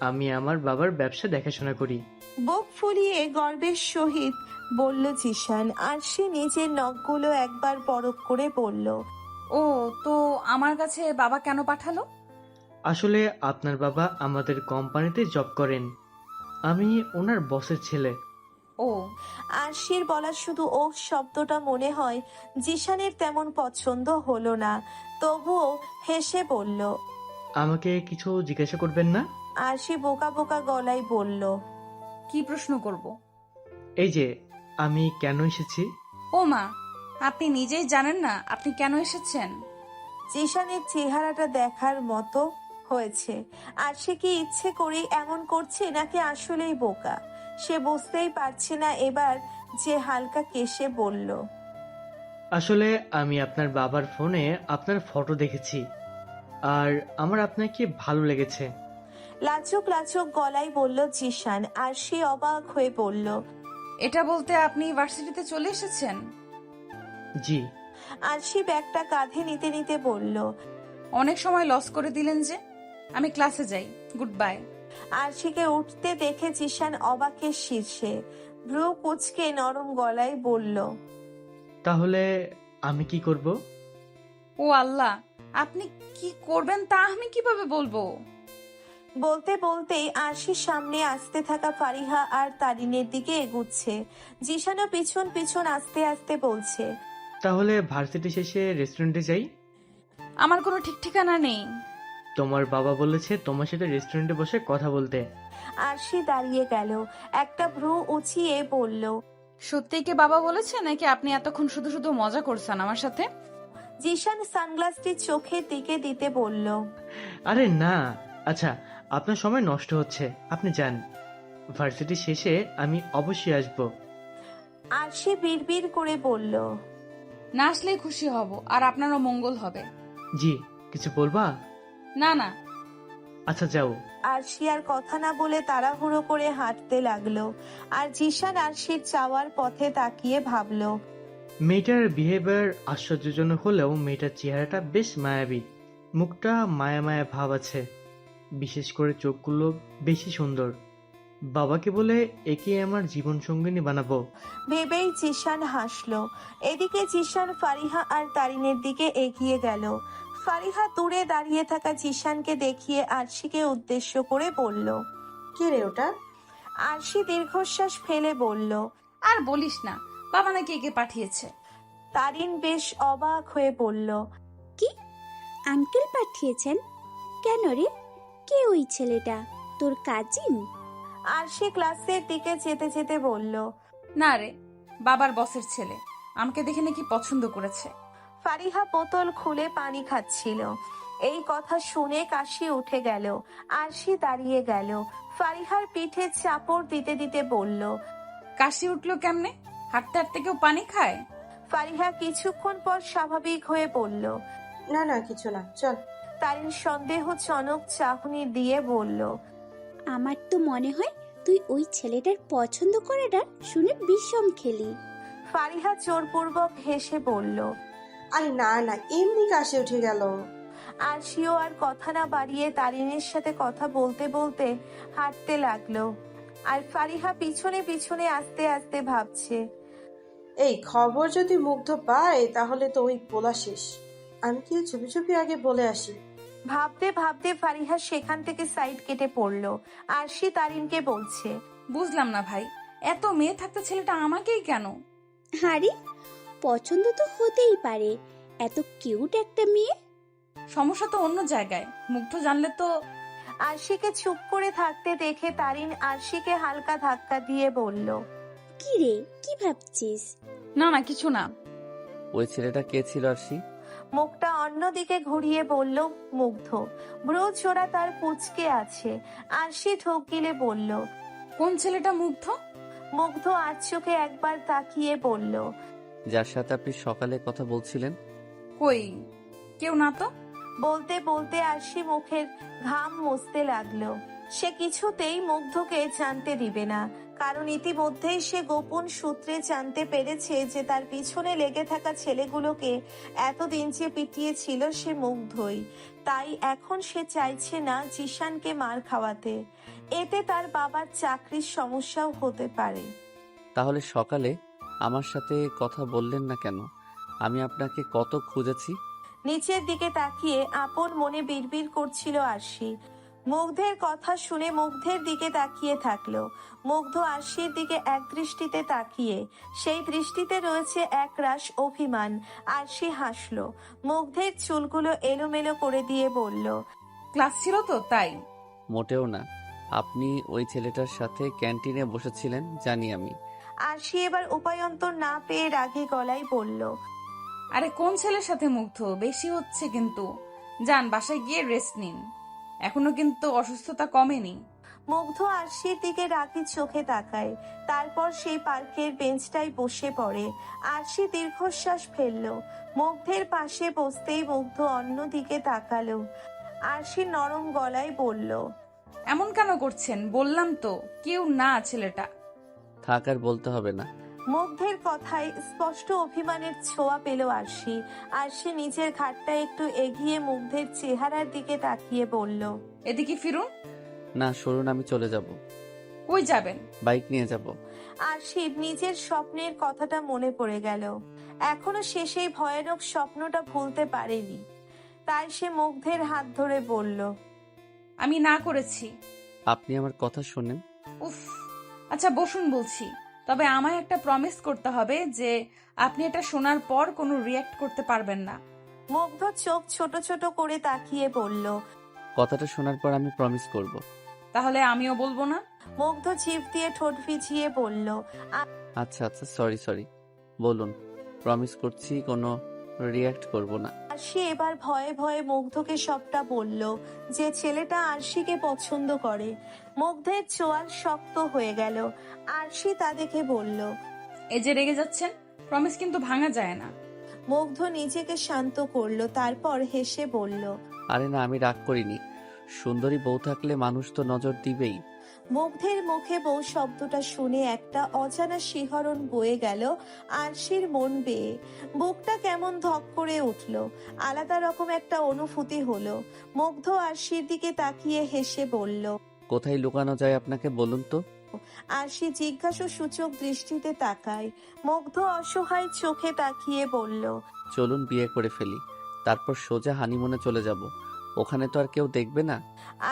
আমি আমার বাবার ব্যবসা দেখাশোনা করি। বুক ফুলিয়ে গর্বের সহিত বলল জিশান। আর সে নিজের নখগুলো একবার পরখ করে বলল, ও তো আমার কাছে বাবা কেন পাঠালো? আসলে আপনার বাবা আমাদের কোম্পানিতে জব করেন। আমি ওনার বসের ছেলে। ও আরশির বলা শুধু ও শব্দটা মনে হয় জিশানের তেমন পছন্দ হলো না, তবুও হেসে বলল। আমাকে কিছু জিজ্ঞাসা করবেন না? আরশি বোকা বোকা গলায় বলল, কি প্রশ্ন করব? এই যে আমি কেন এসেছি। ও মা, আপনি নিজেই জানেন না আপনি কেন এসেছেন? জিশানের চেহারাটা দেখার মতো হয়েছে। আর সে কি ইচ্ছে করে এমন করছে নাকি আসলেই বোকা, সে বুঝতেই পারছে না এবার, যে হালকা কেশে বলল, আসলে আমি আপনার বাবার ফোনে আপনার ফটো দেখেছি, আর আমার আপনাকে ভালো লেগেছে। লাজুক লাজুক গলায় বলল জিশান। আর সে অবাক হয়ে বলল, এটা বলতে আপনি ভার্সিটিতে চলে এসেছেন? জি। আর সে ব্যাগটা কাঁধে নিতে নিতে বলল, অনেক সময় লস করে দিলেন যে। আমি ক্লাসে যাই, গুড বাই। আরশিকে উঠতে দেখে জিশান অবাকের শীর্ষে, ভ্রু কুচকে নরম গলায় বলল, তাহলে আমি কি করব? ও আল্লাহ, আপনি কি করবেন তা আমি কিভাবে বলবো? বলতে বলতেই আরশির সামনে আসতে থাকা ফারিহা আর তারিনের দিকে এগুচ্ছে। জিশানও পিছন পিছন আস্তে আস্তে বলছে, তাহলে ভার্সিটি শেষে রেস্টুরেন্টে যাই। আমার কোনো ঠিক ঠিকানা নেই। তোমার বাবা বলেছে তোমার সাথে রেস্টুরেন্টে বসে কথা বলতে। আরশি দাঁড়িয়ে গেল, একটা ভ্রু উঁচিয়ে বলল, সত্যিই কি বাবা বলেছে নাকি আপনি এতক্ষণ শুধু শুধু মজা করছেন আমার সাথে? জিশান সানগ্লাসটি চোখের দিকে দিতে বলল, আরে না, আচ্ছা আপনার সময় নষ্ট হচ্ছে, আপনি যান। ভার্সিটি শেষে আমি অবশ্যই আসব। আরশি বিড়বিড় করে বলল, না আসলেই খুশি হব, আর আপনারও মঙ্গল হবে। জি, কিছু বলবা? না না। আচ্ছা যাও। আরশি আর কথা না বলে তাড়াহুড়ো করে হাঁটতে লাগলো। আর জিশান আরশির যাওয়ার পথে তাকিয়ে ভাবলো, মেয়েটার বিহেভিয়ার আশ্চর্যজনক হলেও মেয়েটার চেহারাটা বেশ মায়াবী। মুখটা মায়া মায়া ভাব আছে, বিশেষ করে চোখগুলো বেশি সুন্দর। বাবাকে বলে একে আমার জীবন সঙ্গিনী বানাবো। ভেবেই জিশান হাসলো। এদিকে জিশান ফারিহা আর তারিনের দিকে এগিয়ে গেল। ফারিহা দূরে দাঁড়িয়ে থাকা জিশানকে দেখিয়ে আরশিকে উদ্দেশ্য করে বলল, কে রে ওটা? আরশি দীর্ঘশ্বাস ফেলে বলল, আর বলিস না, বাবা নাকি একে পাঠিয়েছে। তারিন বেশ অবাক হয়ে বলল, কি আঙ্কেল পাঠিয়েছেন? কেন রে, কে ওই ছেলেটা? তোর কাজিন? আরশি ক্লাসের দিকে যেতে যেতে বলল, না রে, বাবার বসের ছেলে, আমাকে দেখে নাকি পছন্দ করেছে। ফারিহা বোতল খুলে পানি খাচ্ছিল। এই কথা শুনে কাশি উঠে গেল। আরশি দাঁড়িয়ে গেল, ফারিহার পিঠে চাপড় দিতে দিতে বলল, কাশি উঠলো কেমনে? হাঁটতে হাঁটতে কেউ পানি খায়? ফারিহা কিছুক্ষণ পর স্বাভাবিক হয়ে বলল, না না, কিছু না, চল। তারিন সন্দেহজনক চাহনি দিয়ে বলল, আমার তো মনে হয় তুই ওই ছেলেটার পছন্দ করাটা শুনে বিষম খেলি। ফারিহা জোরপূর্বক হেসে বলল। আরে না না, এমনি কাশি উঠে গেল। আরশিও আর কথা না বাড়িয়ে তারিনের সাথে কথা বলতে বলতে হাঁটতে লাগলো। আর ফারিহা পিছনে পিছনে আস্তে আস্তে ভাবছে, এই খবর যদি মুগ্ধ পায় তাহলে তো ওই পোলা শেষ। আমি কি চুপি চুপি আগে বলে আসি। ভাবতে ভাবতে ফারিহা সেখান থেকে সাইড কেটে পড়লো। আরশি তারিনকে বলছে, বুঝলাম না ভাই, এত মেয়ে থাকতে ছেলেটা আমাকেই কেন? আরে পছন্দ তো হতেই পারে, এত কিউট একটা মেয়ে। সমস্যা তো অন্য জায়গায়, মুগ্ধ জানলে তো। আরশিকে চুপ করে থাকতে দেখে তারিন আরশিকে হালকা ধাক্কা দিয়ে বলল, কি রে, কি ভাবছিস? না না, কিছু না। ওই ছেলেটা কে ছিল আরশি? মুখটা অন্যদিকে ঘুরিয়ে বলল মুগ্ধ। ভ্রু জোড়া তার কুঁচকে আছে। আরশি ঢোক গিলে বলল, কোন ছেলেটা মুগ্ধ? মুগ্ধ আর চোখে একবার তাকিয়ে বলল, যার সাথে আপনি সকালে কথা বলছিলেন। কই, কেউ না তো। বলতে বলতে আরশি মুখের ঘাম মুছতে লাগলো। সে কিছুতেই মুগ্ধকে জানতে দিবে না, কারণ ইতিমধ্যেই সে গোপন সূত্রে জানতে পেরেছে যে তার পিছনে লেগে থাকা ছেলেগুলোকে এতদিন যে পিটিয়েছিল সে মুগ্ধই। তাই এখন সে চাইছে না জিশানকে মার খাওয়াতে। এতে তার বাবার চাকরির সমস্যাও হতে পারে। তাহলে সকালে আমার সাথে কথা বললেন না কেন? আমি আপনাকে কত খুঁজেছি। নিচের দিকে তাকিয়ে আপন মনে বিড়বিড় করছিল আরশি। মুগ্ধের কথা শুনে মুগ্ধের দিকে তাকিয়ে থাকলো। মুগ্ধ আরশির দিকে এক দৃষ্টিতে তাকিয়ে, সেই দৃষ্টিতে রয়েছে একরাশ অভিমান। আরশি হাসলো, মুগ্ধের চুলগুলো এলোমেলো করে দিয়ে বলল, ক্লাস ছিল তো তাই। মোটেও না, আপনি ওই ছেলেটার সাথে ক্যান্টিনে বসেছিলেন জানি আমি। আরশি এবার উপায়ন্তর না পেয়ে রাগী গলায় বলল, আরে কোন ছেলের সাথে মুগ্ধ? বেশি হচ্ছে কিন্তু। যান বাসায় গিয়ে রেস্ট নিন, এখনো কিন্তু অসুস্থতা কমেনি। মুগ্ধ আরশির দিকে রাগী চোখে তাকায়, তারপর সেই পার্কের বেঞ্চটায় বসে পড়ে। আরশি দীর্ঘশ্বাস ফেলল। মুগ্ধের পাশে বসতেই মুগ্ধ অন্যদিকে তাকালো। আরশি নরম গলায় বলল, এমন কেন করছেন? বললাম তো কেউ না ছেলেটা। থাক, আর বলতে হবে না। মুগ্ধের কথায় স্পষ্ট অভিমানের ছোঁয়া পেল আরশি। আরশি নিজের ঘাটটা একটু এগিয়ে মুগ্ধের চেহারার দিকে তাকিয়ে বলল, এদিকে ফিরুন। না সরুন, আমি চলে যাব। কই যাবেন? বাইক নিয়ে যাব। আরশির নিজের স্বপ্নের কথাটা মনে পড়ে গেল। এখনো সে সেই ভয়ানক স্বপ্নটা ভুলতে পারেনি। তাই সে মুগ্ধের হাত ধরে বলল, আমি না করেছি। আপনি আমার কথা শোনেন। উফ, আচ্ছা বসুন বলছি। তবে আমায় একটা প্রমিস করতে হবে যে আপনি এটা শোনার পর কোনো রিয়্যাক্ট করতে পারবেন না। মুগ্ধ চোখ ছোট ছোট করে তাকিয়ে বলল, কথাটা শোনার পর আমি প্রমিস করব। তাহলে আমিও বলবো না। মুগ্ধ জিভ দিয়ে ঠোঁট ভিজিয়ে বলল, আচ্ছা আচ্ছা, সরি, বলুন। প্রমিস করছি কোনো রিয়্যাক্ট করব না। আরশি এবার ভয়ে ভয়ে মুগ্ধকে সবটা বলল যে ছেলেটা আরশিকে পছন্দ করে। মুগ্ধের চোয়াল শক্ত হয়ে গেল। আরশি তা দেখে বলল, এই যে রেগে যাচ্ছেন, প্রমিস কিন্তু ভাঙা যায় না। মুগ্ধ নিজেকে শান্ত করলো, তারপর হেসে বলল, আরে না, আমি রাগ করিনি। সুন্দরী বউ থাকলে মানুষ তো নজর দিবেই। মুগ্ধের মুখে বউ শব্দটা শুনে একটা অজানা শিহরণ বয়ে গেল আরশির মন বেয়ে। বুকটা কেমন ধক করে উঠল, আলাদা রকম একটা অনুভূতি হলো। মুগ্ধ আরশির দিকে তাকিয়ে হেসে বলল, কোথায় লুকানো যায় আপনাকে বলুন তো? আরশি জিজ্ঞাসু সূচক দৃষ্টিতে তাকায়। মুগ্ধ অসহায় চোখে তাকিয়ে বলল, চলুন বিয়ে করে ফেলি, তারপর সোজা হানিমুনে চলে যাব। ওখানে তো আর কেউ দেখবে না।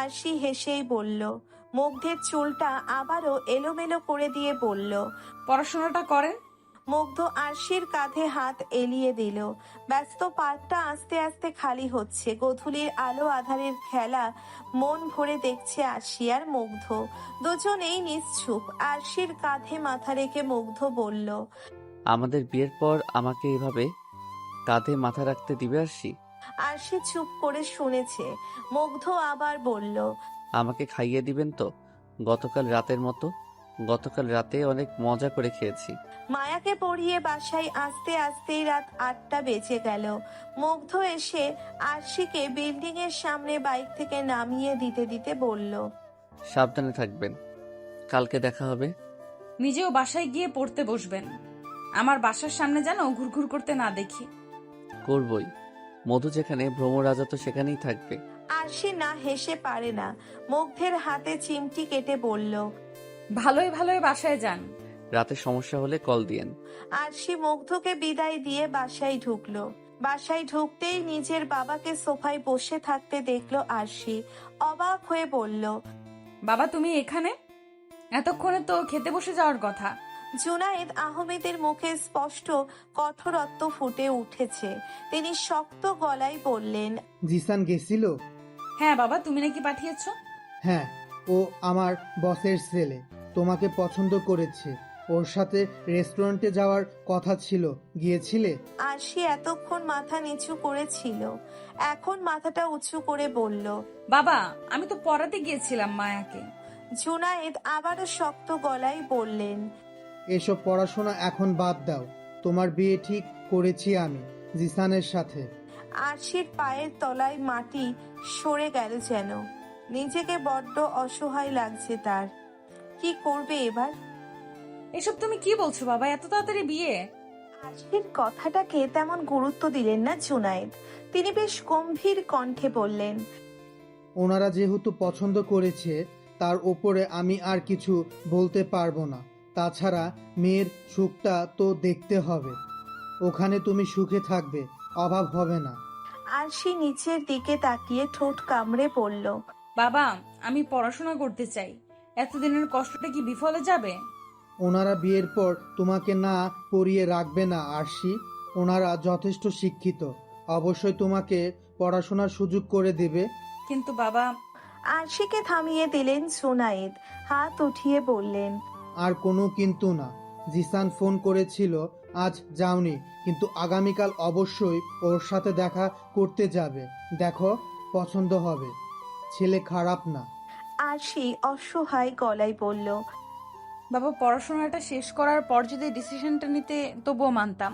আরশি হেসেই বলল। মুগ্ধের চুলটা আবারও এলোমেলো করে দিয়ে বলল, পড়াশোনাটা করেন। মুগ্ধ আরশির কাঁধে হাত এলিয়ে দিল। ব্যস্ত পার্কটা আস্তে আস্তে খালি হচ্ছে। গোধূলির আলো আধারের খেলা মন ভরে দেখছে আরশি আর মুগ্ধ। দুজনেই নিশ্চুপ। আরশির কাঁধে মাথা রেখে মুগ্ধ বলল, আমাদের বিয়ের পর আমাকে এভাবে কাঁধে মাথা রাখতে দিবে আরশি? আরশি চুপ করে শুনেছে। মুগ্ধ আবার বলল, আমাকে খাইয়ে দিবেন তো গতকাল রাতের মতো? গতকাল রাতে অনেক মজা করে খেয়েছি। মায়াকে পড়িয়ে বাসায় আসতে আসতেই রাত 8টা বেজে গেল। মুগ্ধ এসে আরশিকে বিল্ডিং এর সামনে বাইক থেকে নামিয়ে দিতে দিতে বলল, সাবধানে থাকবেন, কালকে দেখা হবে। নিজেও বাসায় গিয়ে পড়তে বসবেন। আমার বাসার সামনে যেন ঘুরঘুর করতে না দেখি। করবই, মধু যেখানে ভ্রমরাজা তো সেখানেই থাকবে। আরশি না হেসে পারে না। মুগ্ধের হাতে চিমটি কেটে বলল, ভালোই ভালোই বাসায় যান। রাতে সমস্যা হলে কল দিয়েন। আরশি মুগ্ধকে বিদায় দিয়ে বাসায় ঢুকলো। বাসায় ঢুকতেই নিজের বাবাকে সোফায় বসে থাকতে দেখলো আরশি। অবাক হয়ে বলল, বাবা তুমি এখানে? এতক্ষণে তো খেতে বসে যাওয়ার কথা। জুনায়েদ আহমেদের মুখে স্পষ্ট কঠোরত্ব ফুটে উঠেছে। তিনি শক্ত গলায় বললেন, জিসান গেছিল? হ্যাঁ বাবা, তুমি নাকি পাঠিয়েছো? হ্যাঁ, ও আমার বসের ছেলে, তোমাকে পছন্দ করেছে। ওর সাথে রেস্টুরেন্টে যাওয়ার কথা ছিল, গিয়েছিলে? আরশি এতক্ষণ মাথা নিচু করেছিল, এখন মাথাটা উঁচু করে বলল, বাবা আমি তো পড়াতে গিয়েছিলাম মায়াকে। জুনায়েদ আবারও শক্ত গলায় বললেন, এসব পড়াশোনা এখন বাদ দাও, তোমার বিয়ে ঠিক করেছি আমি জিসানের সাথে। আরশির পায়ের তলায় মাটি সরে গেল যেন। নিজেকে বড্ড অসহায় লাগছে তার। কি করবে এবার? এসব তুমি কি বলছো বাবা, এত তাড়াতাড়ি বিয়ে? আরশির কথাটাকে তেমন গুরুত্ব দিলেন না জুনায়েদ। তিনি বেশ গম্ভীর কণ্ঠে বললেন, ওনারা যেহেতু পছন্দ করেছে তার ওপরে আমি আর কিছু বলতে পারবো না। তাছাড়া মেয়ের সুখটা তো দেখতে হবে। ওখানে তুমি সুখে থাকবে, অভাব হবে না। আরশি নিচের দিকে তাকিয়ে ঠোঁট কামড়ে পড়ল। বাবা, আমি পড়াশোনা করতে চাই। এতদিনের কষ্টটা কি বিফলে যাবে? ওনারা বিয়ের পর তোমাকে না পড়িয়ে রাখবে না আরশি। ওনারা যথেষ্ট শিক্ষিত, অবশ্যই তোমাকে পড়াশোনার সুযোগ করে দেবে। কিন্তু বাবা, আরশিকে থামিয়ে দিলেন জুনায়েদ। হাত উঠিয়ে বললেন, আর কোনো কিন্তু না। জিসান ফোন করেছিল, আজ যাওনি, কিন্তু আগামীকাল অবশ্যই ওর সাথে দেখা করতে যাবে। দেখো, পছন্দ হবে, ছেলে খারাপ না। আরশি অসহায় গলায় বলল, বাবা পড়াশোনাটা শেষ করার পর যদি ডিসিশনটা নিতে তবুও মানতাম।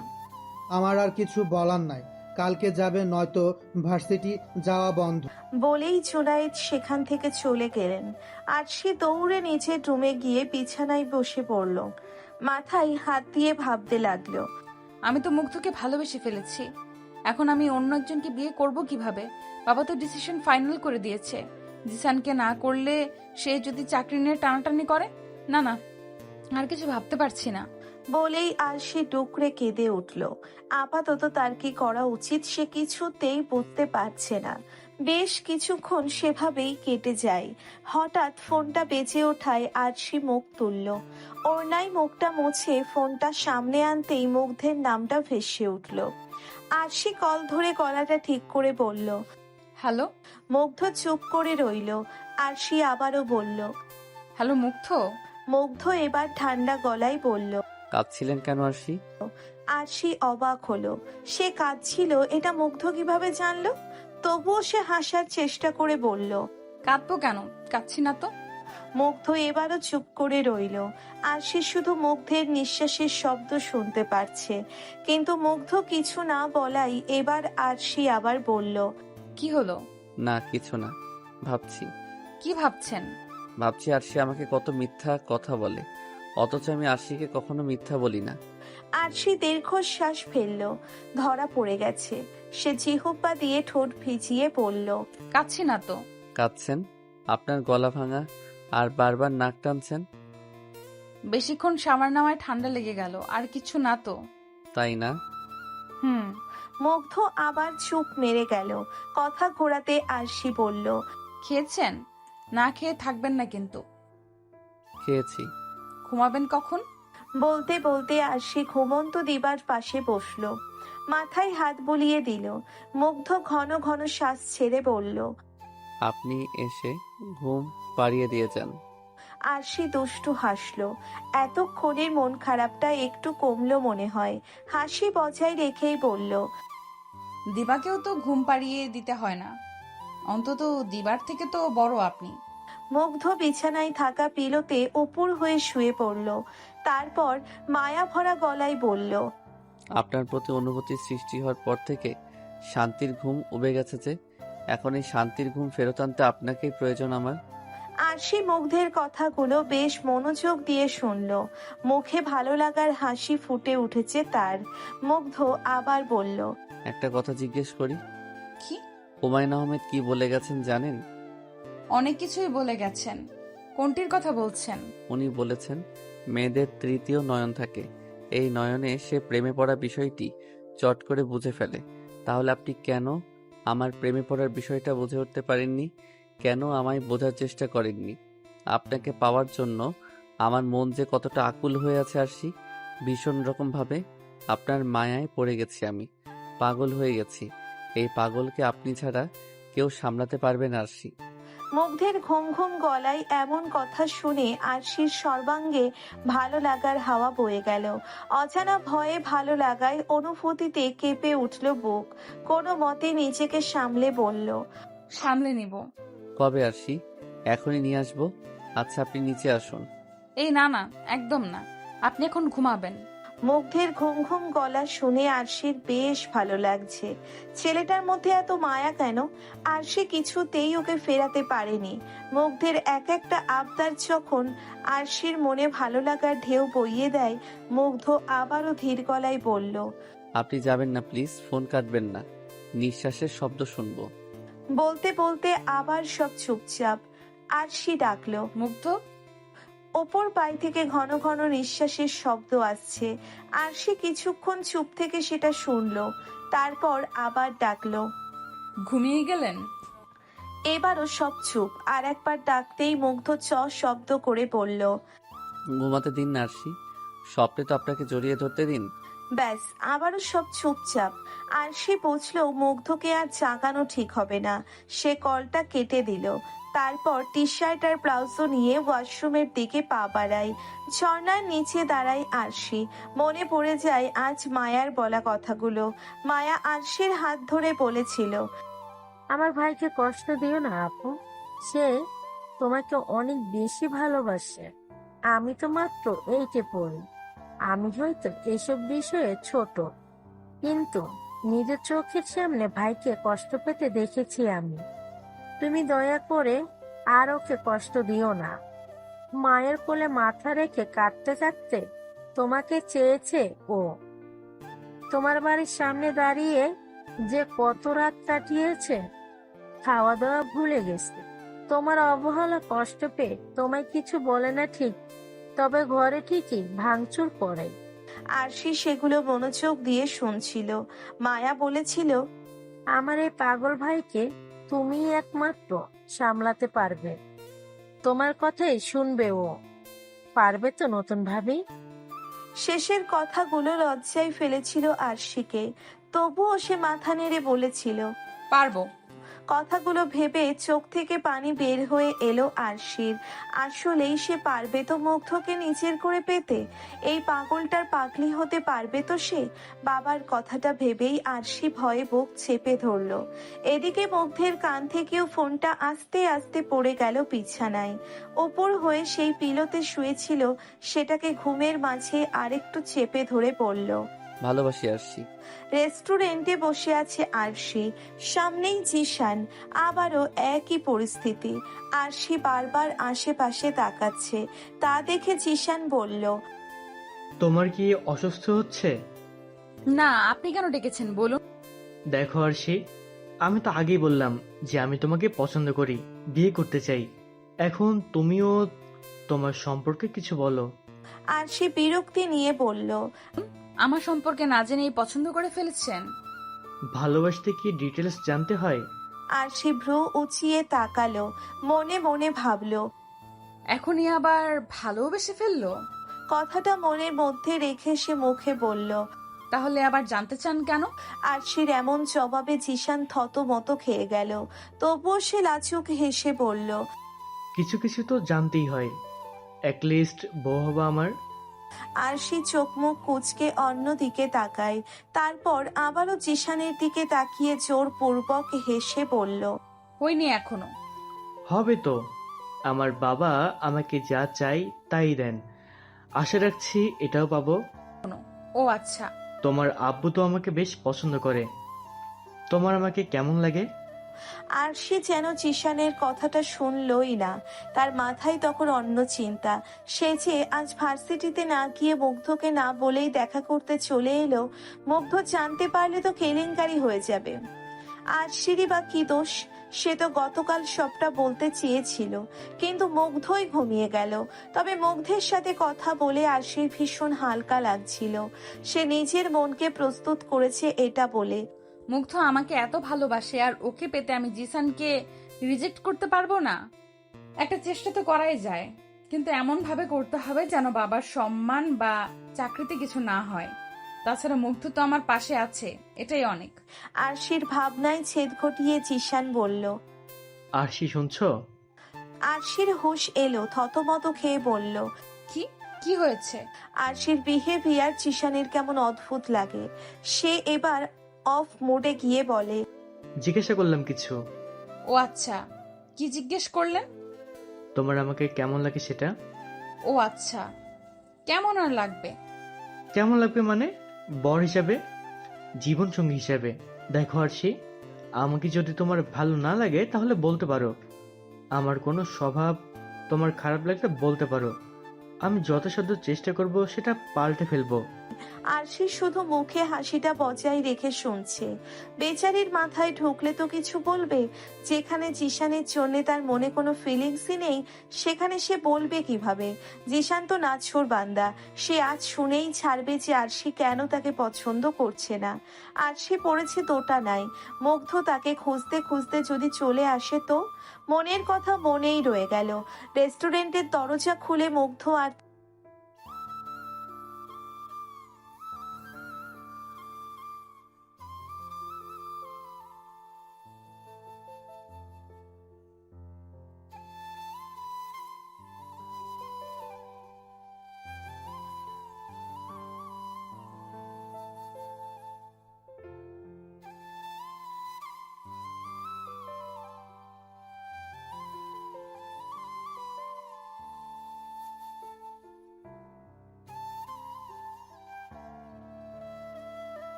আমার আর কিছু বলার নাই, কালকে যাবে, নয়তো ভার্সিটি যাওয়া বন্ধ। বলেই জুনায়েদ সেখান থেকে চলে গেলেন। আরশি দৌড়ে নিচের রুমে গিয়ে বিছানায় বসে পড়ল। মাথায় হাত দিয়ে ভাবতে লাগলো, আমি তো মুগ্ধকে ভালোবেসে ফেলেছি, এখন আমি অন্য একজনকে বিয়ে করব কিভাবে? বাবা তো ডিসিশন ফাইনাল করে দিয়েছে। জিসানকে না করলে সে যদি চাকরি নিয়ে টানাটানি করে, না না, আর কিছু ভাবতে পারছি না। বলেই আরশি ডুকরে কেঁদে উঠল। আপাতত তার কি করা উচিত সে কিছুতেই বুঝতে পারছে না। বেশ কিছুক্ষণ সেভাবেই কেটে যায়। হঠাৎ ফোনটা বেজে ওঠায় আরশি মুখ তুলল। ওড়নায় মুখটা মুছে ফোনটা সামনে আনতেই মুগ্ধের নামটা ভেসে উঠল। আরশি কল ধরে গলাটা ঠিক করে বলল, হ্যালো? মুগ্ধ চুপ করে রইল। আরশি আবারও বলল। হ্যালো মুগ্ধ? মুগ্ধ এবার ঠান্ডা গলায় বলল। কাঁদছিলেন কেন আরশি? আরশি অবাক হলো। সে কাঁদছিল এটা মুগ্ধ কিভাবে জানলো? তবুও সে হাসার চেষ্টা করে বলল, কাঁদবো কেন? কাঁদছি না তো। মুগ্ধ এবারও চুপ করে রইল। আরশি শুধু মুগ্ধের নিঃশ্বাসের শব্দ শুনতে পারছে, কিন্তু মুগ্ধ কিছু না বলাই এবার আরশি আবার বলল, কি হলো? না কিছু না, ভাবছি। কি ভাবছেন? ভাবছি আরশি আমাকে কত মিথ্যা কথা বলে, অথচ আমি আরশিকে কখনো মিথ্যা বলি না। আরশি দীর্ঘশ্বাস ফেলল। ধরা পড়ে গেছে। সে জিহ্বা দিয়ে ঠোঁট ভিজিয়ে বলল, কাঁদছি না তো। কাঁদছেন? আপনার গলা ভাঙা আর বারবার নাক টানছেন। বেশিক্ষণ সামার নামায় ঠান্ডা লেগে গেল, আর কিছু না তো। তাই না? হুম। মুগ্ধ আবার চুপ মেরে গেল। কথা ঘোরাতে আরশি বলল, খেয়েছেন? না খেয়ে থাকবেন না কিন্তু। খেয়েছি। ঘুমাবেন কখন? বলতে বলতে আরশি ঘুমন্ত দিবার পাশে বসলো। মাথায় হাত বুলিয়ে দিল। মুগ্ধ ঘন ঘন শ্বাস ছেড়ে বলল, আপনি এসে ঘুম পাড়িয়ে দিয়ে যান। আরশি দুষ্টু হাসলো। এতক্ষণের মন খারাপটা একটু কমলো মনে হয়। হাসি বজায় রেখেই বলল, দিবাকেও তো ঘুম পাড়িয়ে দিতে হয় না, অন্তত দিবার থেকে তো বড় আপনি। মুগ্ধ বিছানায় থাকা পিলোতে উপর হয়ে শুয়ে পড়ল। তারপর মায়া ভরা গলায় বলল, আপনার প্রতি অনুভূতির সৃষ্টি হওয়ার পর থেকে শান্তির ঘুম উবে গেছে যে, এখন এই শান্তির ঘুম ফেরত আনতে আপনাকেই প্রয়োজন আমার। আরশি মুগ্ধের কথাগুলো বেশ মনোযোগ দিয়ে শুনল। মুখে ভালো লাগার হাসি ফুটে উঠেছে তার। মুগ্ধ আবার বলল, একটা কথা জিজ্ঞেস করি? কি? হুমায়ুন আহমেদ কি বলে গেছেন জানেন? অনেক কিছুই বলে গেছেন। কোনটির কথা বলছেন? উনি বলেছেন মেয়েদের তৃতীয় নয়ন থাকে, এই নয়নে সে প্রেমে পড়া বিষয়টি চট করে বুঝে ফেলে। তাহলে আপনি কেন আমার প্রেমে পড়ার বিষয়টা বুঝে উঠতে পারেননি? কেন আমায় বোঝার চেষ্টা করেননি? আপনাকে পাওয়ার জন্য আমার মন যে কতটা আকুল হয়ে আছে আরশি, ভীষণ রকমভাবে আপনার মায়ায় পড়ে গেছি আমি, পাগল হয়ে গেছি। এই পাগলকে আপনি ছাড়া কেউ সামলাতে পারবে না আরশি। মুগ্ধের ঘুম ঘুম গলায় এমন কথা শুনে আরশির সর্বাঙ্গে ভালো লাগার হাওয়া বয়ে গেল। অজানা ভয়ে ভালো লাগায় অনুভূতিতে কেঁপে উঠল বুক। কোনো মতে নিজেকে সামলে বলল, সামলে নিব। কবে আরশি? এখনই নিয়ে আসবো। আচ্ছা আপনি নিচে আসুন। এই না না, একদম না, আপনি এখন ঘুমাবেন। মুগ্ধের ঘুম ঘুম গলা শুনে আরশির বেশ ভালো লাগছে। ছেলেটার মধ্যে এত মায়া কেন? আরশি কিছুতেই ওকে ফেরাতে পারেনি। মুগ্ধের এক একটা আবদার যখন আরশির মনে ভালো লাগার ঢেউ বইয়ে দেয়, মুগ্ধ আবারও ধীর গলায় বলল, আপনি যাবেন না প্লিজ, ফোন কাটবেন না, নিঃশ্বাসের শব্দ শুনবো। বলতে বলতে আবার সব চুপচাপ। আরশি ডাকলো, মুগ্ধ। ওপর বাড়ি থেকে ঘন ঘন নিঃশ্বাসের শব্দ আসছে। আরশি কিছুক্ষণ চুপ থেকে সেটা শুনলো, তারপর আবার ডাকলো। ঘুমিয়ে গেলেন? এবারও সব চুপ। আর একবার ডাকতেই মুগ্ধ শব্দ করে বলল, ঘুমাতে দিন না আরশি, স্বপ্নে তো আপনাকে জড়িয়ে ধরতে দিন। ব্যাস আবারও সব চুপচাপ। আরশি বুঝলো মুগ্ধকে আর জাগানো ঠিক হবে না। সে কলটা কেটে দিল। তারপর টি শার্ট আর ব্লাউজও নিয়ে ওয়াশরুমের দিকে পা বাড়ায়। ঝর্ণার নিচে দাঁড়ায় আরশি। মনে পড়ে যায় আজ মায়ার বলা কথাগুলো। মায়া আরশির হাত ধরে বলেছিল, আমার ভাইকে কষ্ট দিও না আপু, সে তোমাকে অনেক বেশি ভালোবাসে। আমি তো মাত্র 8-এ পড়ি, আমি হয়তো এসব বিষয়ে ছোট, কিন্তু নিজের চোখের সামনে ভাইকে কষ্ট পেতে দেখেছি আমি। তুমি দয়া করে আর ওকে কষ্ট দিও না। মায়ের কোলে মাথা রেখে কাঁদতে কাঁদতে তোমাকে চেয়েছে ও। তোমার বাড়ির সামনে দাঁড়িয়ে যে কত রাত কাটিয়েছে, খাওয়া দাওয়া ভুলে গেছে। তোমার অবহেলা কষ্ট পেয়ে তোমায় কিছু বলে না ঠিক, তবে ঘরে ঠিকই ভাঙচুর করে। আরশি সেগুলো মনোযোগ দিয়ে শুনছিল। মায়া বলেছিল, আমার এই পাগল ভাইকে তুমি একমাত্র সামলাতে পারবে। তোমার কথাই শুনবে ও, পারবে তো নতুন ভাবি? শেষের কথাগুলো লজ্জায় ফেলেছিল আরশিকে। তবুও সে মাথা নেড়ে বলেছিল, পারবো। কথাগুলো ভেবে চোখ থেকে পানি বের হয়ে এলো আরশির। আসলেই সে পারবে তো মুগ্ধকে নিজের করে পেতে? এই পাগলটার পাগলি হতে পারবে তো সে? বাবার কথাটা ভেবেই আরশি ভয়ে বুক চেপে ধরলো। এদিকে মুগ্ধের কান থেকেও ফোনটা আস্তে আস্তে পড়ে গেল বিছানায়। ওপর হয়ে সেই পিলোতে শুয়েছিল, সেটাকে ঘুমের মাঝে আরেকটু চেপে ধরে পড়ল। ভালোবাসি আরশি। রেস্টুরেন্টে বসে আছে আরশি, সামনেই জিশান। আবারও একই পরিস্থিতি। আরশি বারবার আশেপাশে তাকাচ্ছে। তা দেখে জিশান বলল, তোমার কি অসুস্থ হচ্ছে? না, আপনি কেন ডেকেছেন বলুন? দেখো আরশি, আমি তো আগেই বললাম যে আমি তোমাকে পছন্দ করি, বিয়ে করতে চাই। এখন তুমিও তোমার সম্পর্কে কিছু বলো। আরশি বিরক্তি নিয়ে বলল, আমার সম্পর্কে না জেনেই পছন্দ করে ফেলেছেন? ভালোবাসতে কি ডিটেলস জানতে হয়? আরশি ভ্রু উঁচিয়ে তাকালো, মনে মনে ভাবলো, এখনই আবার ভালোবেসে ফেললো? কথাটা মনের মধ্যে রেখে সে মুখে বলল। তাহলে আবার জানতে চান কেন? আরশির এমন জবাবে জিশান থতমত খেয়ে গেল। তবুও সে লাজুক হেসে বলল, কিছু কিছু তো জানতেই হয়, অ্যাটলিস্ট বউ হবা আমার। আরশি চোখ মুখ কুঁচকে অন্য দিকে তাকায়। তারপর আবারও জিশানের দিকে তাকিয়ে জোরপূর্বক হেসে বলল, হয়নি এখনো। হবে তো, আমার বাবা আমাকে যা চাই তাই দেন, আশা রাখছি এটাও পাবো। ও আচ্ছা। তোমার আব্বু তো আমাকে বেশ পছন্দ করে, তোমার আমাকে কেমন লাগে? আরশি যেন জিশানের কথাটা শুনলই না। তার মাথায় তখন অন্য চিন্তা। সে যে আজ ভার্সিটিতে না গিয়ে মুগ্ধকে না বলেই দেখা করতে চলে এলো, মুগ্ধ জানতে পারলে তো কেলেঙ্কারি হয়ে যাবে। আরশিরই বা কি দোষ? সে তো গতকাল সবটা বলতে চেয়েছিল, কিন্তু মুগ্ধই ঘুমিয়ে গেল। তবে মুগ্ধের সাথে কথা বলে আরশির ভীষণ হালকা লাগছিল। সে নিজের মনকে প্রস্তুত করেছে এটা বলে, মুগ্ধ আমাকে এত ভালোবাসে আর ওকে পেতে আমি জিসানকে রিজেক্ট করতে পারবো না। একটা চেষ্টা তো করাই যায়, কিন্তু এমন ভাবে করতে হবে যেন বাবার সম্মান বা চাকরিতে কিছু না হয়। তাছাড়া মুগ্ধ তো আমার পাশে আছে, এটাই অনেক। আরশির ভাবনায় ছেদ ঘটিয়ে জিশান বলল। আরশি শুনছো? আরশির হুঁশ এলো, থতমত খেয়ে বলল, কি কি হয়েছে? আরশির বিহেভিয়ার জিশানের কেমন অদ্ভুত লাগে। সে এবার অফ মোডে গিয়ে বলে, জিজ্ঞাসা করলাম কিছু। ও আচ্ছা, কি জিজ্ঞেস করলেন? তোমার আমাকে কেমন লাগে সেটা। ও আচ্ছা, কেমন আর লাগবে? কেমন লাগবে মানে? বর হিসাবে, জীবন সঙ্গী হিসাবে। দেখো আরশি, আমাকে যদি তোমার ভালো না লাগে তাহলে বলতে পারো। আমার কোনো স্বভাব তোমার খারাপ লাগলে বলতে পারো, আমি যথাসাধ্য চেষ্টা করব সেটা পাল্টে ফেলবো। আরশি শুধু মুখে হাসিটা বজায় রেখে শুনছে। বেচারির মাথায় ঢুকলে তো কিছু বলবে। যেখানে জিশানের জন্য তার মনে কোনো ফিলিংসই নেই, সেখানে সে বলবে কিভাবে? জিশান তো নাছোড় বান্দা, সে আজ শুনেই ছাড়বে যে আরশি কেন তাকে পছন্দ করছে না। আরশি পড়েছে দোটা নাই, মুগ্ধ তাকে খুঁজতে খুঁজতে যদি চলে আসে তো? মনের কথা মনেই রয়ে গেল। রেস্টুরেন্টের দরজা খুলে মুগ্ধ আর